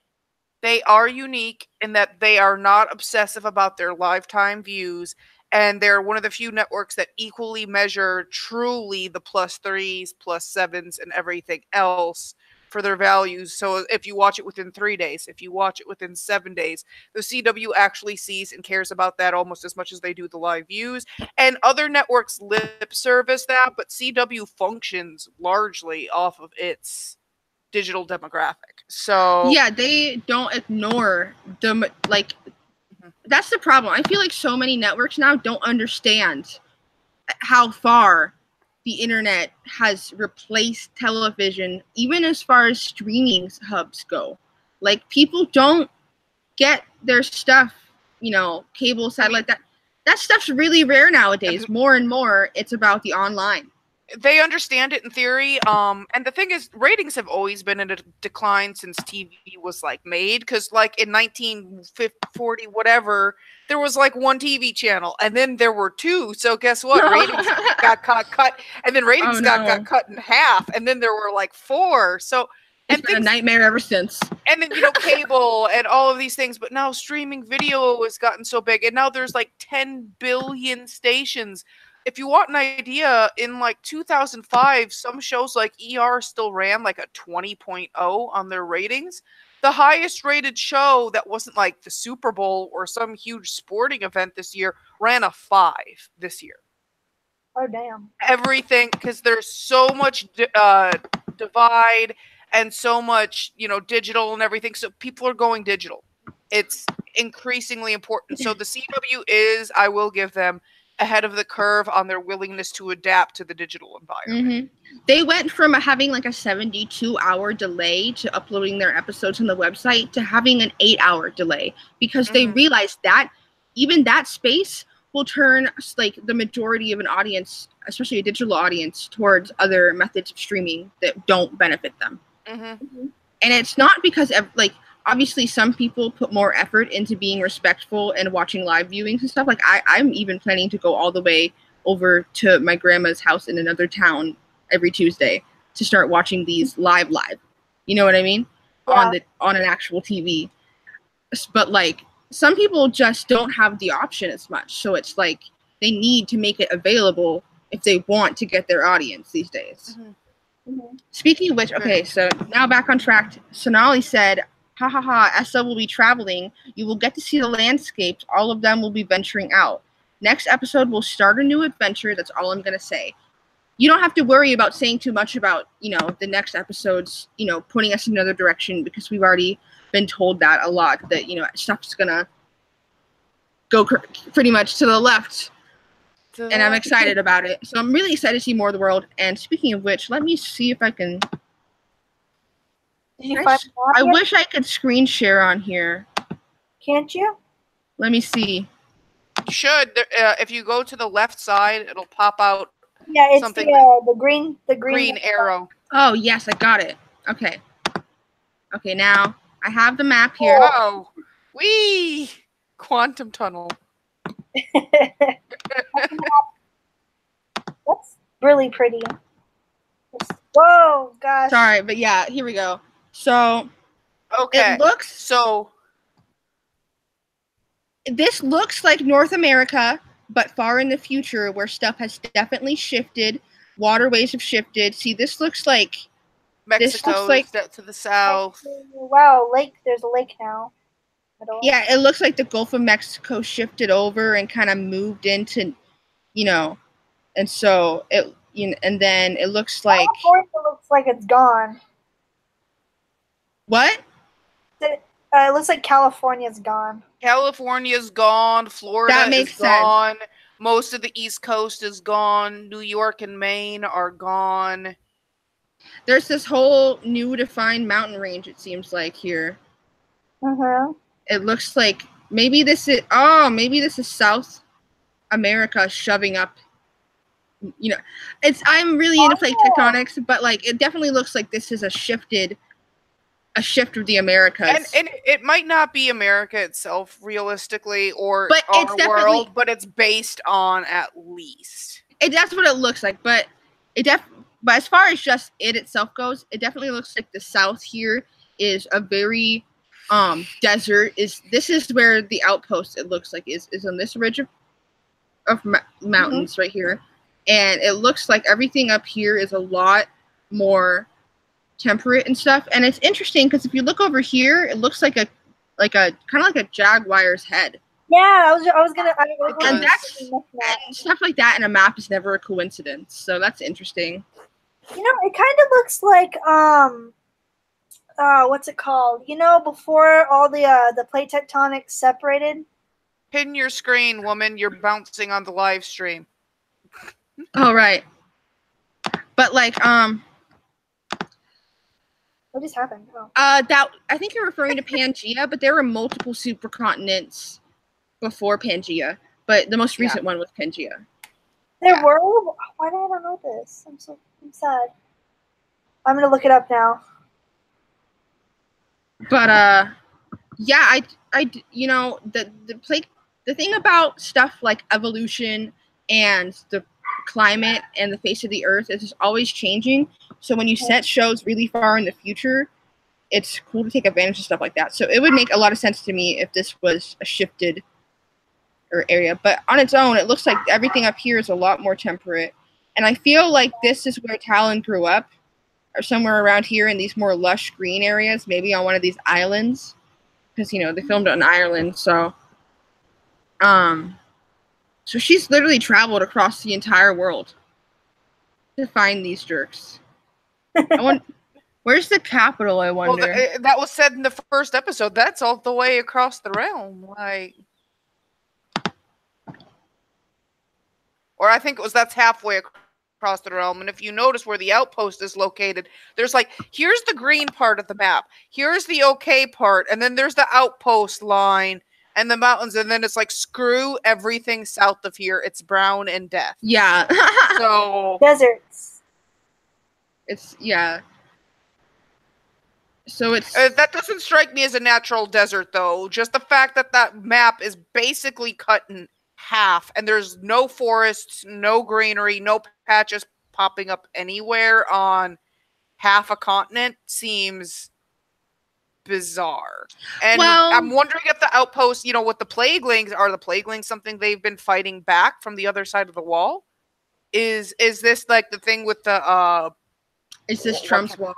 They are unique in that they are not obsessive about their lifetime views, and they're one of the few networks that equally measure truly the +3s, +7s, and everything else for their values. So if you watch it within 3 days, if you watch it within 7 days, the CW actually sees and cares about that almost as much as they do the live views. And other networks lip service that, but CW functions largely off of its digital demographic. So yeah, they don't ignore the that's the problem. I feel like so many networks now don't understand how far the internet has replaced television, even as far as streaming hubs go. Like, people don't get their stuff, cable, satellite, that stuff's really rare nowadays. More and more, it's about the online. They understand it in theory. And the thing is, ratings have always been in a decline since TV was made. Because in 1940, whatever, there was one TV channel, and then there were two. So guess what? Ratings got cut, and then ratings got cut in half, and then there were 4. So it's been a nightmare ever since. And then cable and all of these things, but now streaming video has gotten so big, and now there's 10 billion stations. If you want an idea, in 2005, some shows like ER still ran a 20.0 on their ratings. The highest rated show that wasn't the Super Bowl or some huge sporting event this year ran a 5 this year. Oh, damn. Everything, because there's so much divide and so much, digital and everything. So people are going digital. It's increasingly important. So the CW is, I will give them, ahead of the curve on their willingness to adapt to the digital environment. Mm-hmm. They went from having a 72-hour delay to uploading their episodes on the website to having an 8-hour delay, because they realized that even that space will turn the majority of an audience, especially a digital audience, towards other methods of streaming that don't benefit them. And it's not because obviously some people put more effort into being respectful and watching live viewings and stuff. I'm even planning to go all the way over to my grandma's house in another town every Tuesday to start watching these live. You know what I mean? Yeah. On an actual TV. But some people just don't have the option as much. So it's they need to make it available if they want to get their audience these days. Speaking of which, okay, so now back on track. Sonali said, "Ha ha ha, Essa will be traveling. You will get to see the landscapes. All of them will be venturing out. Next episode will start a new adventure. That's all I'm going to say." You don't have to worry about saying too much about, the next episodes, putting us in another direction, because we've already been told that a lot, that, stuff's going to go pretty much to the left. And I'm excited about it. So I'm really excited to see more of the world. And speaking of which, let me see if I can... I wish I could screen share on here. Can't you? Let me see. You should. If you go to the left side, it'll pop out. Yeah, it's something the green arrow. Oh yes, I got it. Okay. Okay, now I have the map here. Oh, wee! Quantum tunnel. That's really pretty. Whoa, gosh. Sorry, but yeah, here we go. So, okay. This looks like North America, but far in the future, where stuff has definitely shifted. Waterways have shifted. See, this looks like Mexico to the south. Wow, there's a lake now. Yeah, it looks like the Gulf of Mexico shifted over and kind of moved into, and so it, and then it looks like California looks like it's gone. What? It looks like California's gone. California's gone. Florida is gone. Sense. Most of the East Coast is gone. New York and Maine are gone. There's this whole new defined mountain range, it seems like, here. It looks like maybe this is South America shoving up. I'm really into plate tectonics, but it definitely looks like this is a shift of the Americas. And it might not be America itself realistically, or our world, but it's based on at least. That's what it looks like, but but as far as just it itself goes, it definitely looks like the South here is a very desert. This is where the Outpost, it looks like, is on this ridge of mountains right here. And it looks like everything up here is a lot more temperate and stuff. And it's interesting because if you look over here, it looks like a kind of like a jaguar's head. Yeah, I was gonna. And that's and stuff like that in a map is never a coincidence. So that's interesting. You know, it kind of looks like what's it called? You know, before all the plate tectonics separated. Pin your screen, woman. You're bouncing on the live stream. Oh right. But like What just happened? Oh. That I think you're referring to Pangea, but there were multiple supercontinents before Pangea, but the most recent one was Pangea. There were? Why did I not know this? I'm sad. I'm gonna look it up now. But yeah, I you know the thing about stuff like evolution and the climate and the face of the earth is just always changing. So when you set shows really far in the future, it's cool to take advantage of stuff like that. So it would make a lot of sense to me if this was a shifted area, but on its own, it looks like everything up here is a lot more temperate. And I feel like this is where Talon grew up, or somewhere around here in these more lush green areas, maybe on one of these islands, because you know they filmed it in Ireland. So she's literally traveled across the entire world to find these jerks. Where's the capital, I wonder? Well, that was said in the first episode. That's all the way across the realm. Like, or I think it was that's halfway across the realm. And if you notice where the outpost is located, there's like, here's the green part of the map. Here's the okay part. And then there's the outpost line and the mountains. And then it's like, screw everything south of here. It's brown and death. Yeah. So. Deserts. It's, yeah. So it's that doesn't strike me as a natural desert, though. Just the fact that that map is basically cut in half, and there's no forests, no greenery, no patches popping up anywhere on half a continent seems bizarre. And I'm wondering if the outpost, you know, with the plaguelings, are the plaguelings something they've been fighting back from the other side of the wall? Is this like the thing with the is this Trump's wall?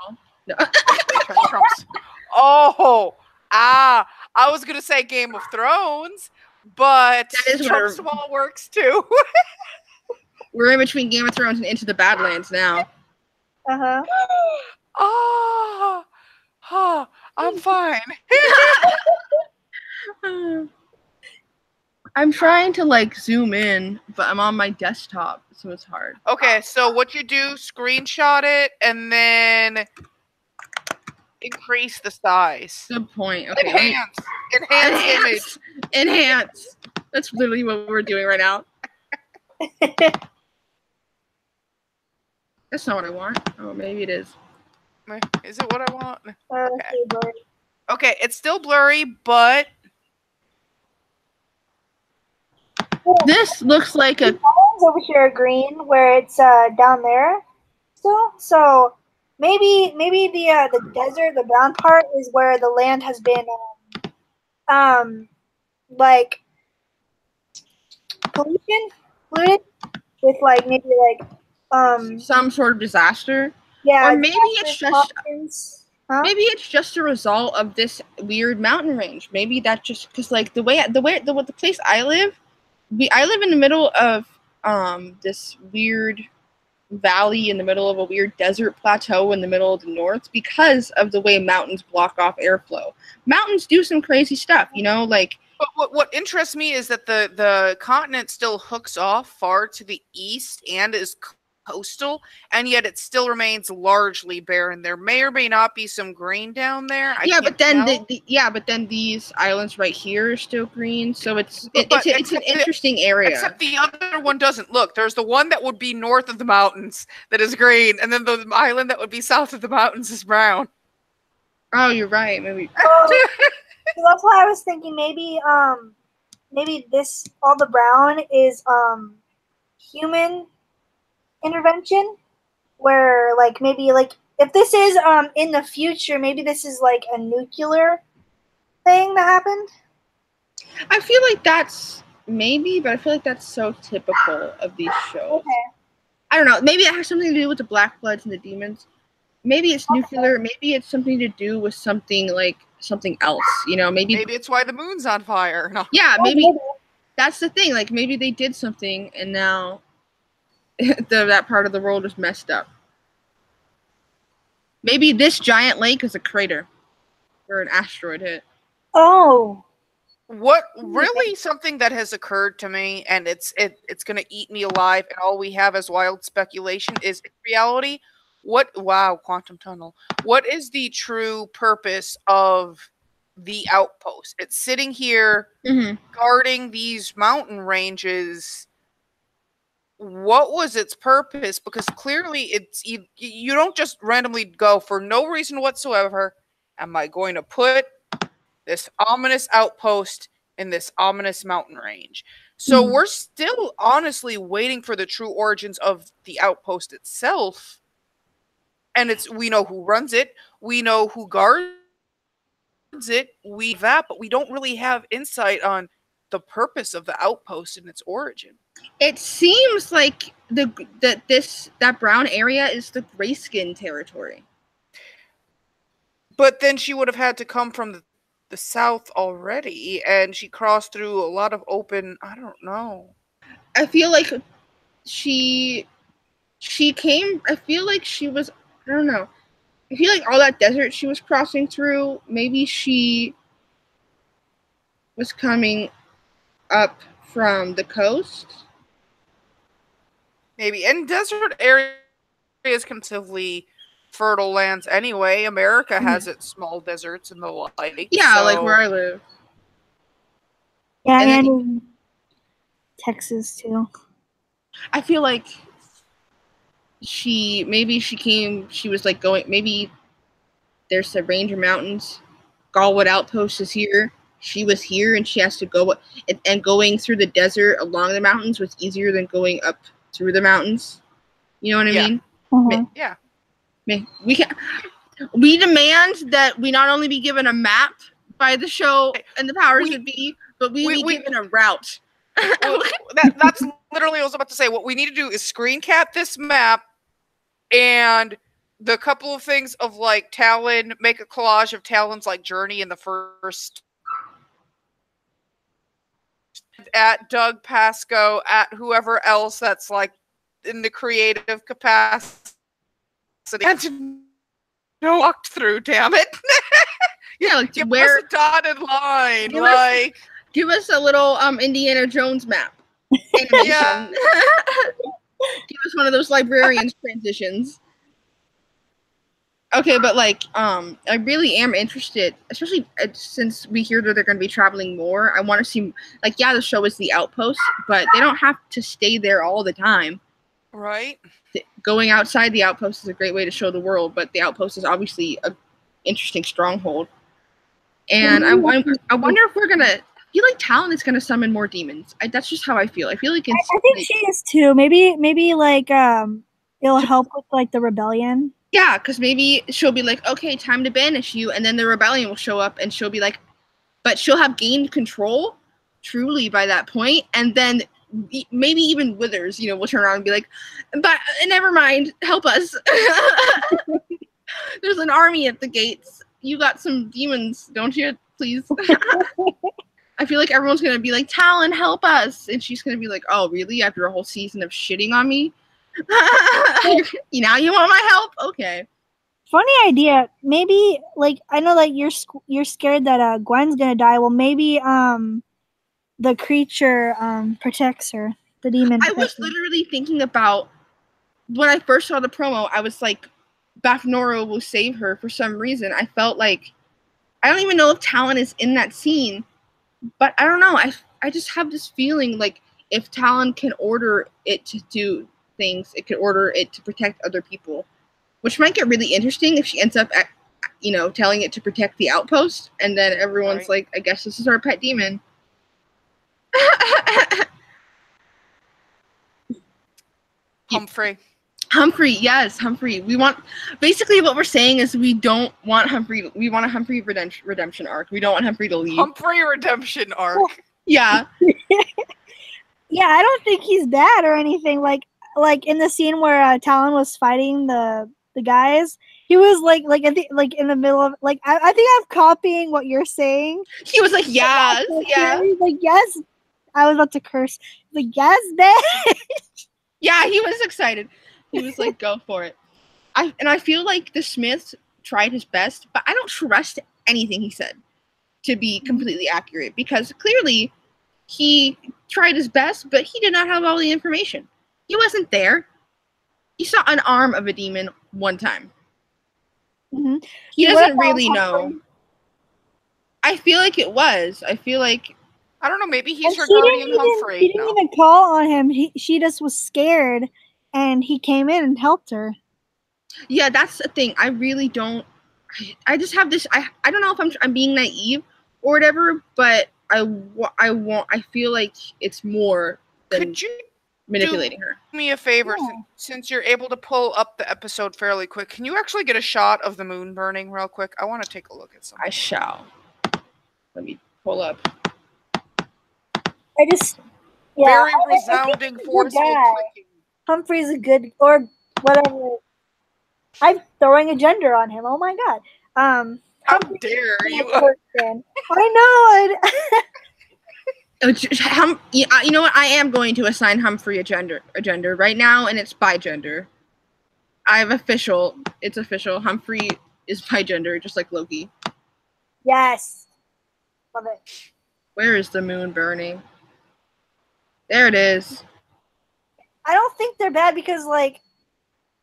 No. Trump's. I was gonna say Game of Thrones, but Trump's wall works too. We're in between Game of Thrones and Into the Badlands now. I'm fine. I'm trying to like zoom in, but I'm on my desktop, so it's hard. Okay, so what you do, screenshot it, and then increase the size. Good point. Okay. Enhance image. Enhance. That's literally what we're doing right now. That's not what I want. Oh, maybe it is. Is it what I want? Okay. Okay, it's still blurry, but this looks like a over here are green where it's down there still. So maybe the desert, the brown part, is where the land has been like polluted with like maybe like some sort of disaster. Yeah. Or maybe it's just maybe it's just a result of this weird mountain range. Maybe that just because like the place I live, I live in the middle of this weird valley in the middle of a weird desert plateau in the middle of the north because of the way mountains block off airflow. Mountains do some crazy stuff, you know, like. But what interests me is that the continent still hooks off far to the east and is coastal, and yet it still remains largely barren. There may or may not be some green down there. But then these islands right here are still green, so it's an interesting area. Except the other one doesn't. Look, there's the one that would be north of the mountains that is green, and then the island that would be south of the mountains is brown. Oh, you're right. Maybe. So that's why I was thinking maybe this all the brown is human intervention, where like maybe like if this is in the future, maybe this is like a nuclear thing that happened. I feel like that's maybe, but I feel like that's so typical of these shows. Okay. I don't know. Maybe it has something to do with the Black Bloods and the demons. maybe it's nuclear. Maybe it's something to do with something else. Maybe it's why the moon's on fire. No. Yeah, maybe that's the thing. Like maybe they did something and now that part of the world is messed up. Maybe this giant lake is a crater where an asteroid hit. Oh. What really something that has occurred to me, and it's going to eat me alive, and all we have as wild speculation is reality. Quantum tunnel. What is the true purpose of the outpost? It's sitting here guarding these mountain ranges. What was its purpose? Because clearly you don't just randomly go for no reason whatsoever. Am I going to put this ominous outpost in this ominous mountain range? So we're still honestly waiting for the true origins of the outpost itself. And we know who runs it. We know who guards it. But we don't really have insight on the purpose of the outpost and its origin. It seems like that brown area is the Grayskin territory. But then she would have had to come from the south already, and she crossed through a lot of open. I don't know. I feel like she came. I feel like she was. I don't know. I feel like all that desert she was crossing through. Maybe she was coming up from the coast. Maybe. And desert areas comparatively fertile lands anyway. America has its small deserts and the like. Yeah, like where I live. Yeah, and in Texas too. I feel like she was like going, maybe there's the Ranger Mountains. Galwood Outpost is here. She was here and she has to go, and going through the desert along the mountains was easier than going up through the mountains. You know what I mean? Yeah. We demand that we not only be given a map by the show and the powers that be, but we be given a route. That's literally what I was about to say. What we need to do is screen cap this map and the couple of things of like Talon, make a collage of Talon's like journey in the first, at Doug Pasco, at whoever else that's like in the creative capacity, and no walked through, damn it. Yeah, like give us a dotted line, give us a little Indiana Jones map. Yeah. Give us one of those librarians transitions. Okay, but like, I really am interested, especially since we hear that they're going to be traveling more. I want to see, like, yeah, the show is the Outpost, but they don't have to stay there all the time. Right. Going outside the Outpost is a great way to show the world, but the Outpost is obviously an interesting stronghold. And I wonder if we're going to, I feel like Talon is going to summon more demons. That's just how I feel. I feel like it's... I think she is too. Maybe like, it'll help with like the rebellion. Yeah, because maybe she'll be like, okay, time to banish you, and then the rebellion will show up, and she'll be like, but she'll have gained control truly by that point, and then maybe even Withers, will turn around and be like, but never mind, help us. There's an army at the gates. You got some demons, don't you? Please. I feel like everyone's going to be like, Talon, help us. And she's going to be like, oh, really? After a whole season of shitting on me? Now you want my help? Okay. Funny idea. Maybe, like, I know that you're scared that Gwen's gonna die. Well, maybe the creature protects her. The demon. I was literally thinking about when I first saw the promo. I was like, Bafnoro will save her for some reason. I felt like I don't even know if Talon is in that scene, but I don't know. I just have this feeling like if Talon can order it to do things, it could order it to protect other people, which might get really interesting if she ends up at, telling it to protect the Outpost, and then everyone's like, I guess this is our pet demon. Humphrey, yes, Humphrey. We want, basically what we're saying is we don't want Humphrey, we want a Humphrey redemption arc. We don't want Humphrey to leave. Humphrey redemption arc. Yeah. Yeah, I don't think he's bad or anything. Like in the scene where Talon was fighting the guys, He was like I think like in the middle of like I think I'm copying what you're saying. He was like, yes, yeah. He's like, yes. I was about to curse. He's like, yes, bitch. Yeah, he was excited. He was like, go for it. I feel like the Smith tried his best, but I don't trust anything he said to be completely accurate because clearly he tried his best, but he did not have all the information. He wasn't there. He saw an arm of a demon one time. Mm-hmm. He doesn't really know. I feel like it was. I feel like I don't know. Maybe he's her guardian Humphrey. She didn't even call on him. She just was scared, and he came in and helped her. Yeah, that's the thing. I really don't. I just have this. I don't know if I'm being naive or whatever, but I feel like it's more than Could you manipulating her. Do me a favor, since you're able to pull up the episode fairly quick. Can you actually get a shot of the moon burning real quick? I want to take a look at something. I shall. Let me pull up. Very resounding forceful clicking. Humphrey's a good or whatever. I'm throwing a gender on him. Oh my god. How dare you? I know. You know what? I am going to assign Humphrey a gender right now, and it's bi gender. It's official. Humphrey is bi gender, just like Loki. Yes. Love it. Where is the moon burning? There it is. I don't think they're bad because like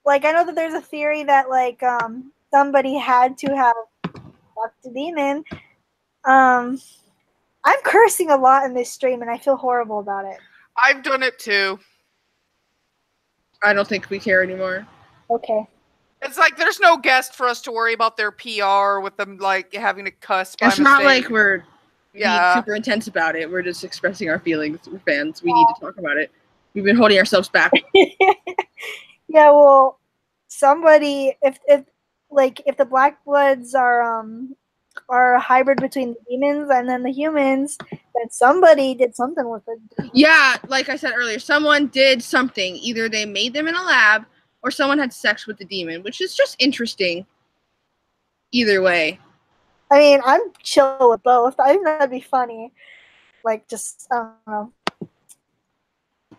I know that there's a theory that like somebody had to have fucked a demon. I'm cursing a lot in this stream, and I feel horrible about it. I've done it too. I don't think we care anymore. Okay. It's like there's no guest for us to worry about their PR with them like having to cuss. It's not like we're being super intense about it. We're just expressing our feelings. We're fans. We need to talk about it. We've been holding ourselves back. Yeah, well, somebody if the Black Bloods are a hybrid between the demons and then the humans, then somebody did something with it. Yeah, like I said earlier, someone did something. Either they made them in a lab or someone had sex with the demon, which is just interesting. Either way. I mean, I'm chill with both. I think that'd be funny. Like, just, I don't know.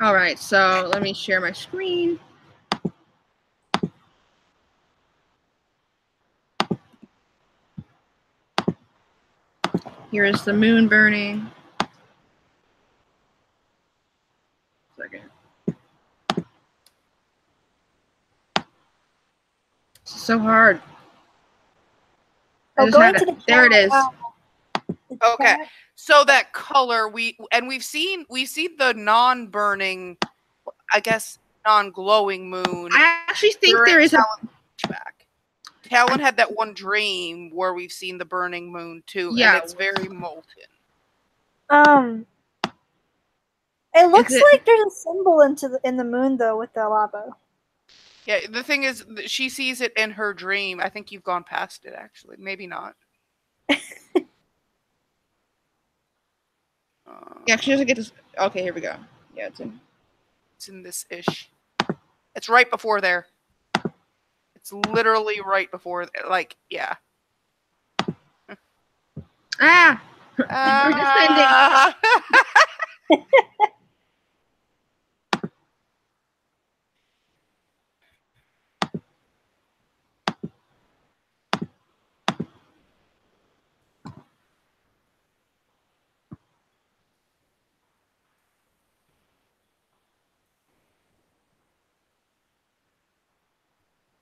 Alright, so let me share my screen. Here is the moon burning. Second. It's so hard. There it is. Okay, so that color we've seen the non-burning, I guess non-glowing moon. I actually think there is a flashback. Talon had that one dream where we've seen the burning moon too, and it's very molten. It looks like there's a symbol in the moon though with the lava. Yeah, the thing is, she sees it in her dream. I think you've gone past it, actually. Maybe not. Yeah, she doesn't get this. Okay, here we go. Yeah, it's in this ish. It's right before there. It's literally right before, like, yeah. Ah! We're descending.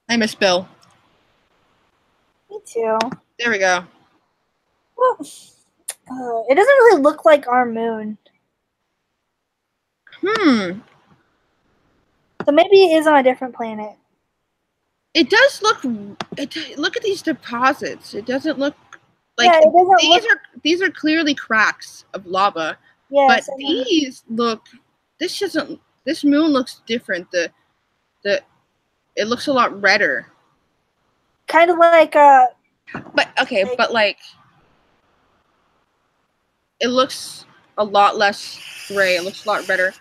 I miss Bill. Me too. There we go. Well, it doesn't really look like our moon. So maybe it is on a different planet. It does look. Look at these deposits. It doesn't look like these are clearly cracks of lava. Yes, but these look. This moon looks different. It looks a lot redder. Kind of like a. But okay, but like. It looks a lot less gray. It looks a lot redder.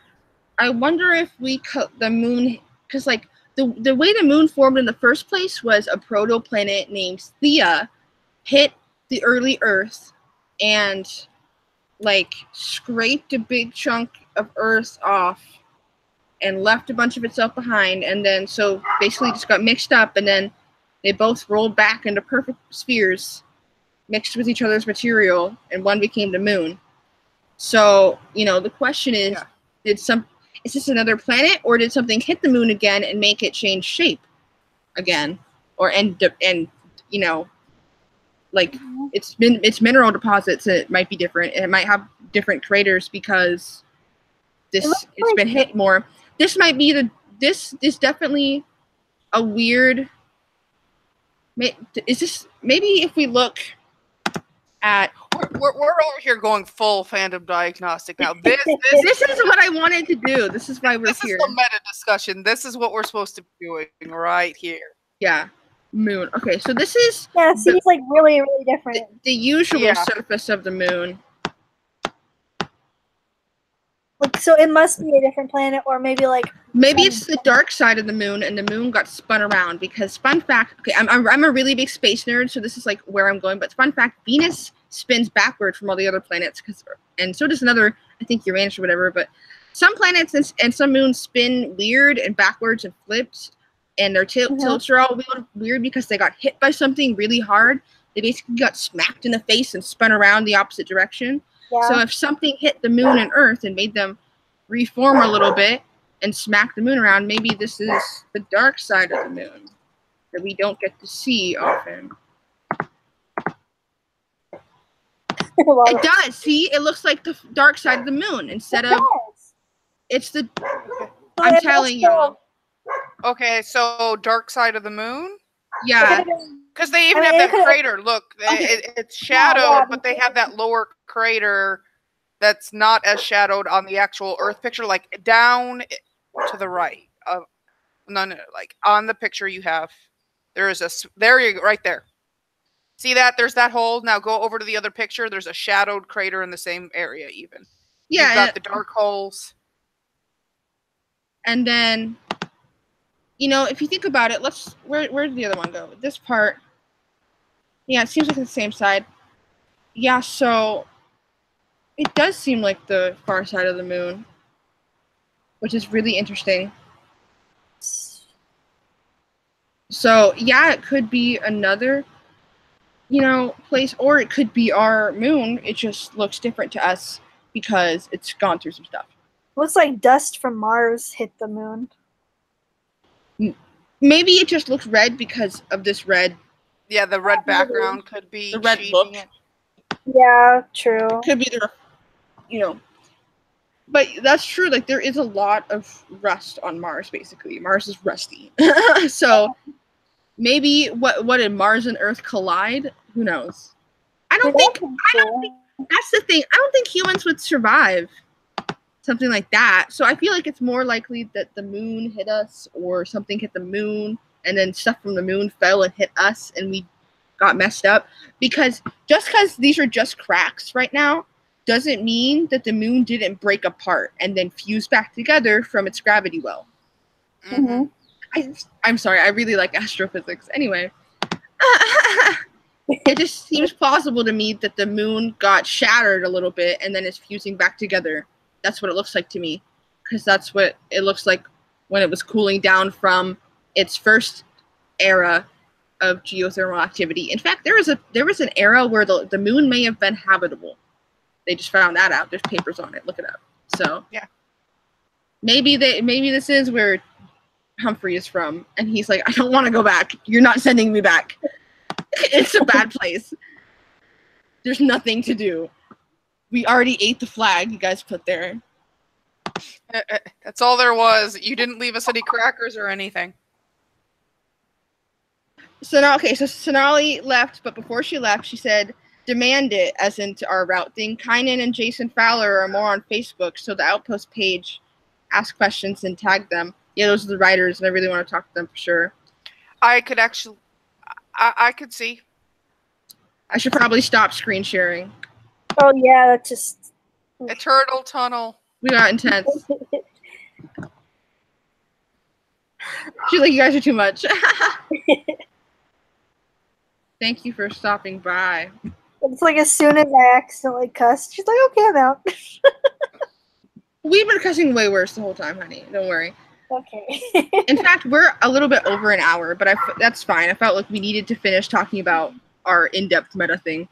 I wonder if we cut the moon, because like the way the moon formed in the first place was a protoplanet named Theia hit the early Earth and like scraped a big chunk of Earth off and left a bunch of itself behind, and then so basically just got mixed up, and then they both rolled back into perfect spheres mixed with each other's material, and one became the moon. So, you know, the question is, is this another planet, or did something hit the moon again and make it change shape again? Or and you know, like it's mineral deposits, it might be different, and it might have different craters because it's been hit more. This might be this is definitely a weird. Is this maybe if we look at we're over here going full fandom diagnostic now. This is what I wanted to do. This is why we're here. This is the meta discussion. This is what we're supposed to be doing right here. Yeah, moon. Okay, so this is it seems like really different. The usual surface of the moon. Like, so it must be a different planet, or maybe it's the dark side of the moon, and the moon got spun around. Because fun fact, okay, I'm a really big space nerd, so this is like where I'm going. But fun fact, Venus spins backward from all the other planets, and so does another, I think Uranus or whatever. But some planets and some moons spin weird and backwards and flipped, and their tilts are all weird because they got hit by something really hard. They basically got smacked in the face and spun around the opposite direction. Yeah. So if something hit the moon and Earth and made them reform a little bit and smack the moon around, maybe this is the dark side of the moon that we don't get to see often. It does. See, it looks like the dark side of the moon instead of. It's the. I'm telling you. Okay, so dark side of the moon. Yeah. Because they even have that crater. Look, it's shadowed, but they have that lower crater that's not as shadowed on the actual Earth picture, like down to the right. No, like on the picture you have, there is there you go, right there. See that? There's that hole. Now go over to the other picture. There's a shadowed crater in the same area even. Yeah. You've got the dark holes. And then, you know, if you think about it, where did the other one go? This part. Yeah, it seems like it's the same side. Yeah, so it does seem like the far side of the moon, which is really interesting. So, yeah, it could be another, you know, place, or it could be our moon. It just looks different to us because it's gone through some stuff. Looks like dust from Mars hit the moon. Maybe it just looks red because of this red. Yeah, the red background could be the red look. Yeah, true. Could be the, you know, but that's true. Like there is a lot of rust on Mars. Basically, Mars is rusty. So maybe what did Mars and Earth collide? Who knows? I don't think. That's the thing. I don't think humans would survive something like that. So I feel like it's more likely that the moon hit us, or something hit the moon, and then stuff from the moon fell and hit us, and we got messed up. Because just because these are just cracks right now, doesn't mean that the moon didn't break apart and then fuse back together from its gravity well. Mm-hmm. I'm sorry, I really like astrophysics. Anyway, it just seems plausible to me that the moon got shattered a little bit and then is fusing back together. That's what it looks like to me, because that's what it looks like when it was cooling down from its first era of geothermal activity. In fact, there was an era where the moon may have been habitable. They just found that out. There's papers on it. Look it up. So yeah, maybe this is where Humphrey is from, and he's like, I don't want to go back. You're not sending me back. It's a bad place. There's nothing to do. We already ate the flag you guys put there. That's all there was. You didn't leave us any crackers or anything. So now, okay, so Sonali left, but before she left, she said, demand it, as into our route thing. Kynan and Jason Fowler are more on Facebook, so the Outpost page, ask questions and tag them. Yeah, those are the writers, and I really want to talk to them for sure. I could actually, I could see. I should probably stop screen sharing. Oh yeah, that's just a turtle tunnel. We got intense. She's like, you guys are too much. Thank you for stopping by. It's like as soon as I accidentally cussed, she's like, okay, I'm out. We've been cussing way worse the whole time, honey. Don't worry. Okay. In fact, we're a little bit over an hour, but that's fine. I felt like we needed to finish talking about our in-depth meta thing.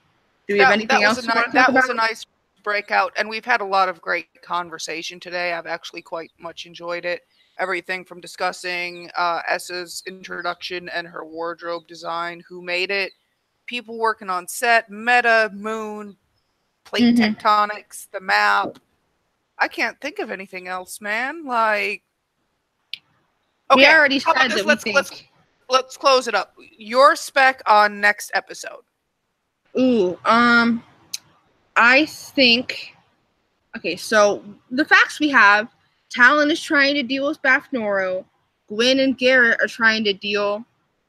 Do we have anything else? That was a nice breakout, and we've had a lot of great conversation today. I've actually quite much enjoyed it. Everything from discussing Essa's introduction and her wardrobe design, who made it, people working on set, meta, moon, plate tectonics, the map. I can't think of anything else, man. Like, okay, we already said that we think. Let's close it up. Your spec on next episode. Ooh, I think. Okay, so the facts we have: Talon is trying to deal with Bafnoro. Gwyn and Garrett are trying to deal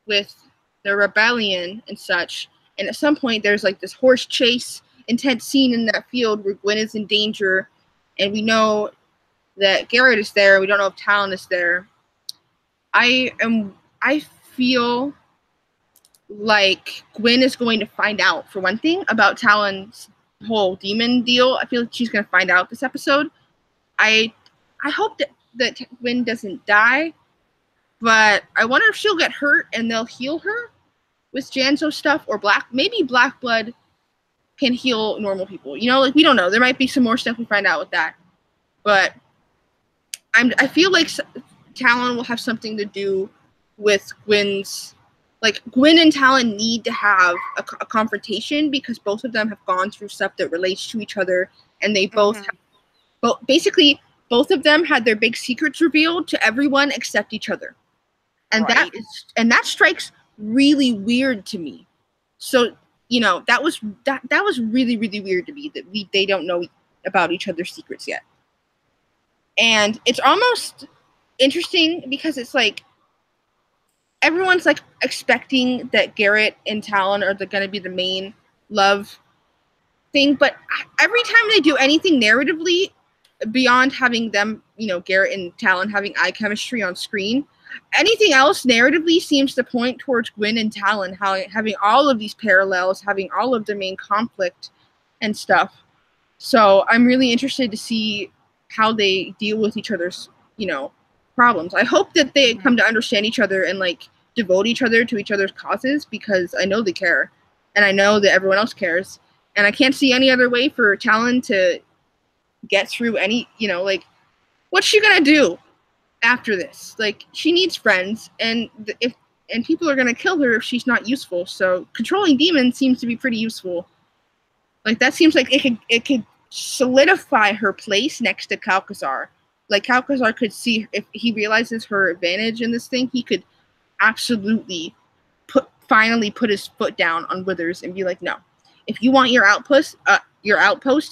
with the rebellion and such. And at some point, there's like this horse chase, intense scene in that field where Gwyn is in danger, and we know that Garrett is there. We don't know if Talon is there. I feel like Gwyn is going to find out, for one thing, about Talon's whole demon deal. I feel like she's going to find out this episode. I hope that Gwyn doesn't die, but I wonder if she'll get hurt and they'll heal her with Janzo stuff, or maybe Black Blood can heal normal people. You know, like, we don't know. There might be some more stuff we find out with that. But I feel like Talon will have something to do with Gwyn's. Like, Gwyn and Talon need to have a confrontation because both of them have gone through stuff that relates to each other, and they both have, basically, both of them had their big secrets revealed to everyone except each other. And that strikes really weird to me. So, you know, that was really, really weird to me that they don't know about each other's secrets yet. And it's almost interesting because it's like everyone's like expecting that Garrett and Talon are going to be the main love thing, but every time they do anything narratively beyond having them, you know, Garrett and Talon having eye chemistry on screen, anything else narratively seems to point towards Gwyn and Talon having all of these parallels, having all of the main conflict and stuff. So I'm really interested to see how they deal with each other's, you know, problems. I hope that they come to understand each other and like devote each other to each other's causes, because I know they care and I know that everyone else cares, and I can't see any other way for Talon to get through any, you know, like, what's she gonna do after this? Like, she needs friends, and people are gonna kill her if she's not useful. So controlling demons seems to be pretty useful. Like, that seems like it could solidify her place next to Calcazar. Like, Calcazar could see, if he realizes her advantage in this thing, he could absolutely finally put his foot down on Withers and be like, no, if you want your outpost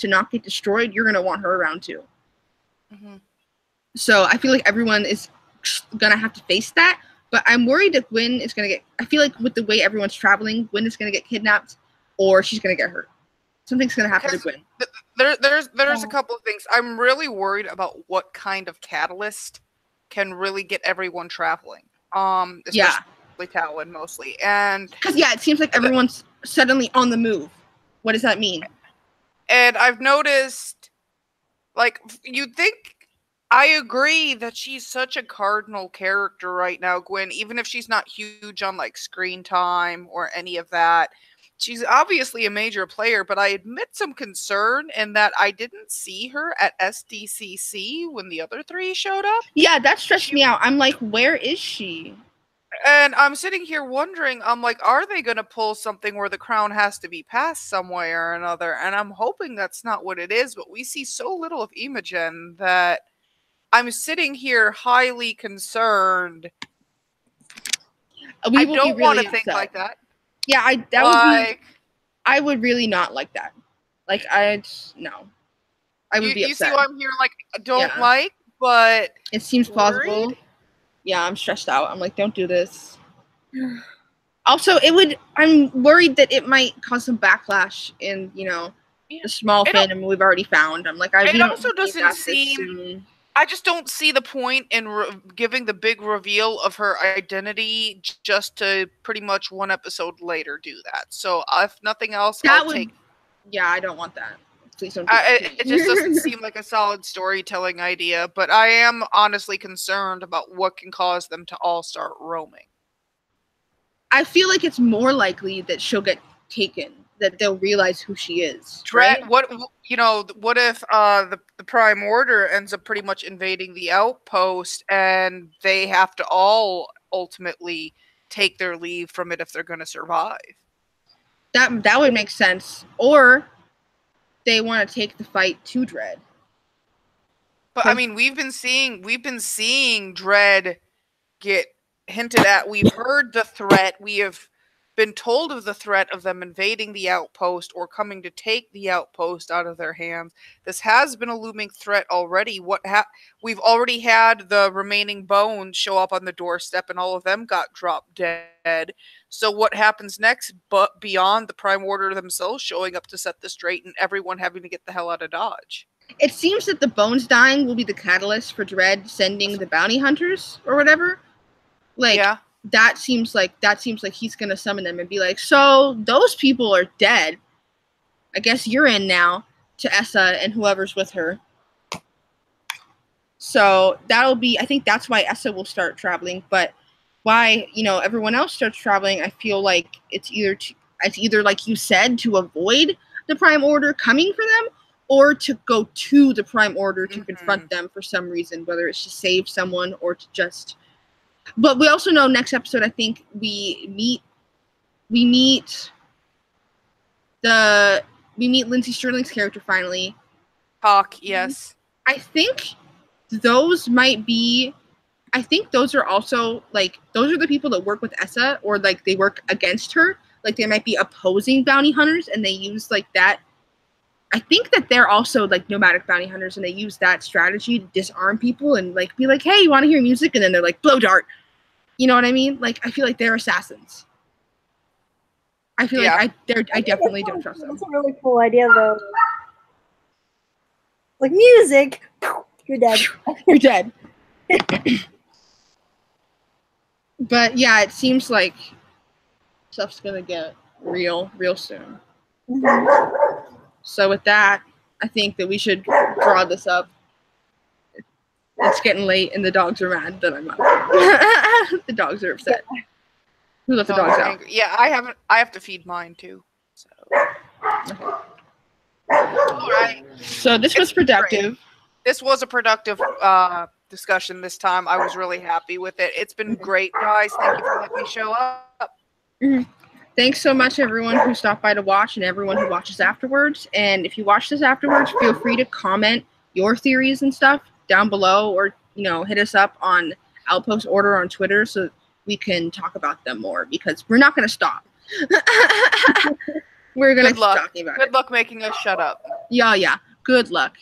to not get destroyed, you're gonna want her around too. So I feel like everyone is gonna have to face that, but I'm worried that Gwyn is gonna get. I feel like with the way everyone's traveling, Gwyn is gonna get kidnapped, or she's gonna get hurt. Something's gonna happen to Gwyn. There's a couple of things. I'm really worried about what kind of catalyst can really get everyone traveling. Especially Talon mostly, and because it seems like everyone's suddenly on the move. What does that mean? And I've noticed, like, you'd think. I agree that she's such a cardinal character right now, Gwyn, even if she's not huge on like screen time or any of that. She's obviously a major player, but I admit some concern in that I didn't see her at SDCC when the other three showed up. Yeah, that stressed me out. I'm like, where is she? And I'm sitting here wondering, I'm like, are they going to pull something where the crown has to be passed some way or another? And I'm hoping that's not what it is, but we see so little of Imogen that I'm sitting here highly concerned. I don't want to think like that. Yeah, I would really not like that. Like, no. I would be upset. You see why I'm here, like, don't like, but it seems plausible. Yeah, I'm stressed out. I'm like, don't do this. Also, I'm worried that it might cause some backlash in, you know, the small fandom we've already found. I'm like, it also doesn't seem I just don't see the point in giving the big reveal of her identity just to pretty much one episode later do that. So if nothing else, I'll take. Yeah, I don't want that. Please don't do that. It just doesn't seem like a solid storytelling idea. But I am honestly concerned about what can cause them to all start roaming. I feel like it's more likely that she'll get taken, that they'll realize who she is. Right? What if the Prime Order ends up pretty much invading the Outpost, and they have to all ultimately take their leave from it if they're going to survive? That would make sense. Or they want to take the fight to Dredd. But I mean, we've been seeing Dredd get hinted at. We've heard the threat. We have been told of the threat of them invading the Outpost or coming to take the Outpost out of their hands. This has been a looming threat already. We've already had the remaining bones show up on the doorstep, and all of them got dropped dead. So what happens next, but beyond the Prime Order themselves showing up to set this straight and everyone having to get the hell out of Dodge? It seems that the bones dying will be the catalyst for Dredd sending the bounty hunters or whatever. That seems like he's gonna summon them and be like, so those people are dead. I guess you're in now, to Essa and whoever's with her. So I think that's why Essa will start traveling, but why, everyone else starts traveling, I feel like it's either like you said, to avoid the Prime Order coming for them, or to go to the Prime Order to confront them for some reason, whether it's to save someone or to just. But we also know next episode, I think we meet Lindsay Sterling's character finally. Hawk, yes. I think those are also those are the people that work with Essa, or they work against her. They might be opposing bounty hunters, and they use that. I think that they're also nomadic bounty hunters, and they use that strategy to disarm people and be like, hey, you want to hear music? And then they're like, blow dart. You know what I mean? I feel like they're assassins. I feel like I definitely don't trust them. That's a really cool idea, though. Music, you're dead. You're dead. But yeah, it seems like stuff's gonna get real soon. Mm-hmm. So with that, I think that we should draw this up. It's getting late, and the dogs are mad that I'm not. The dogs are upset. Who let the dogs out? Yeah, I have to feed mine too. So. Okay. All right. So this was productive. Great. This was a productive discussion this time. I was really happy with it. It's been great, guys. Thank you for letting me show up. Mm-hmm. Thanks so much, everyone who stopped by to watch and everyone who watches afterwards. And if you watch this afterwards, feel free to comment your theories and stuff down below, or hit us up on Outpost Order on Twitter so we can talk about them more, because we're not going to stop. We're going to keep talking about it. Good luck making us shut up. Yeah. Good luck.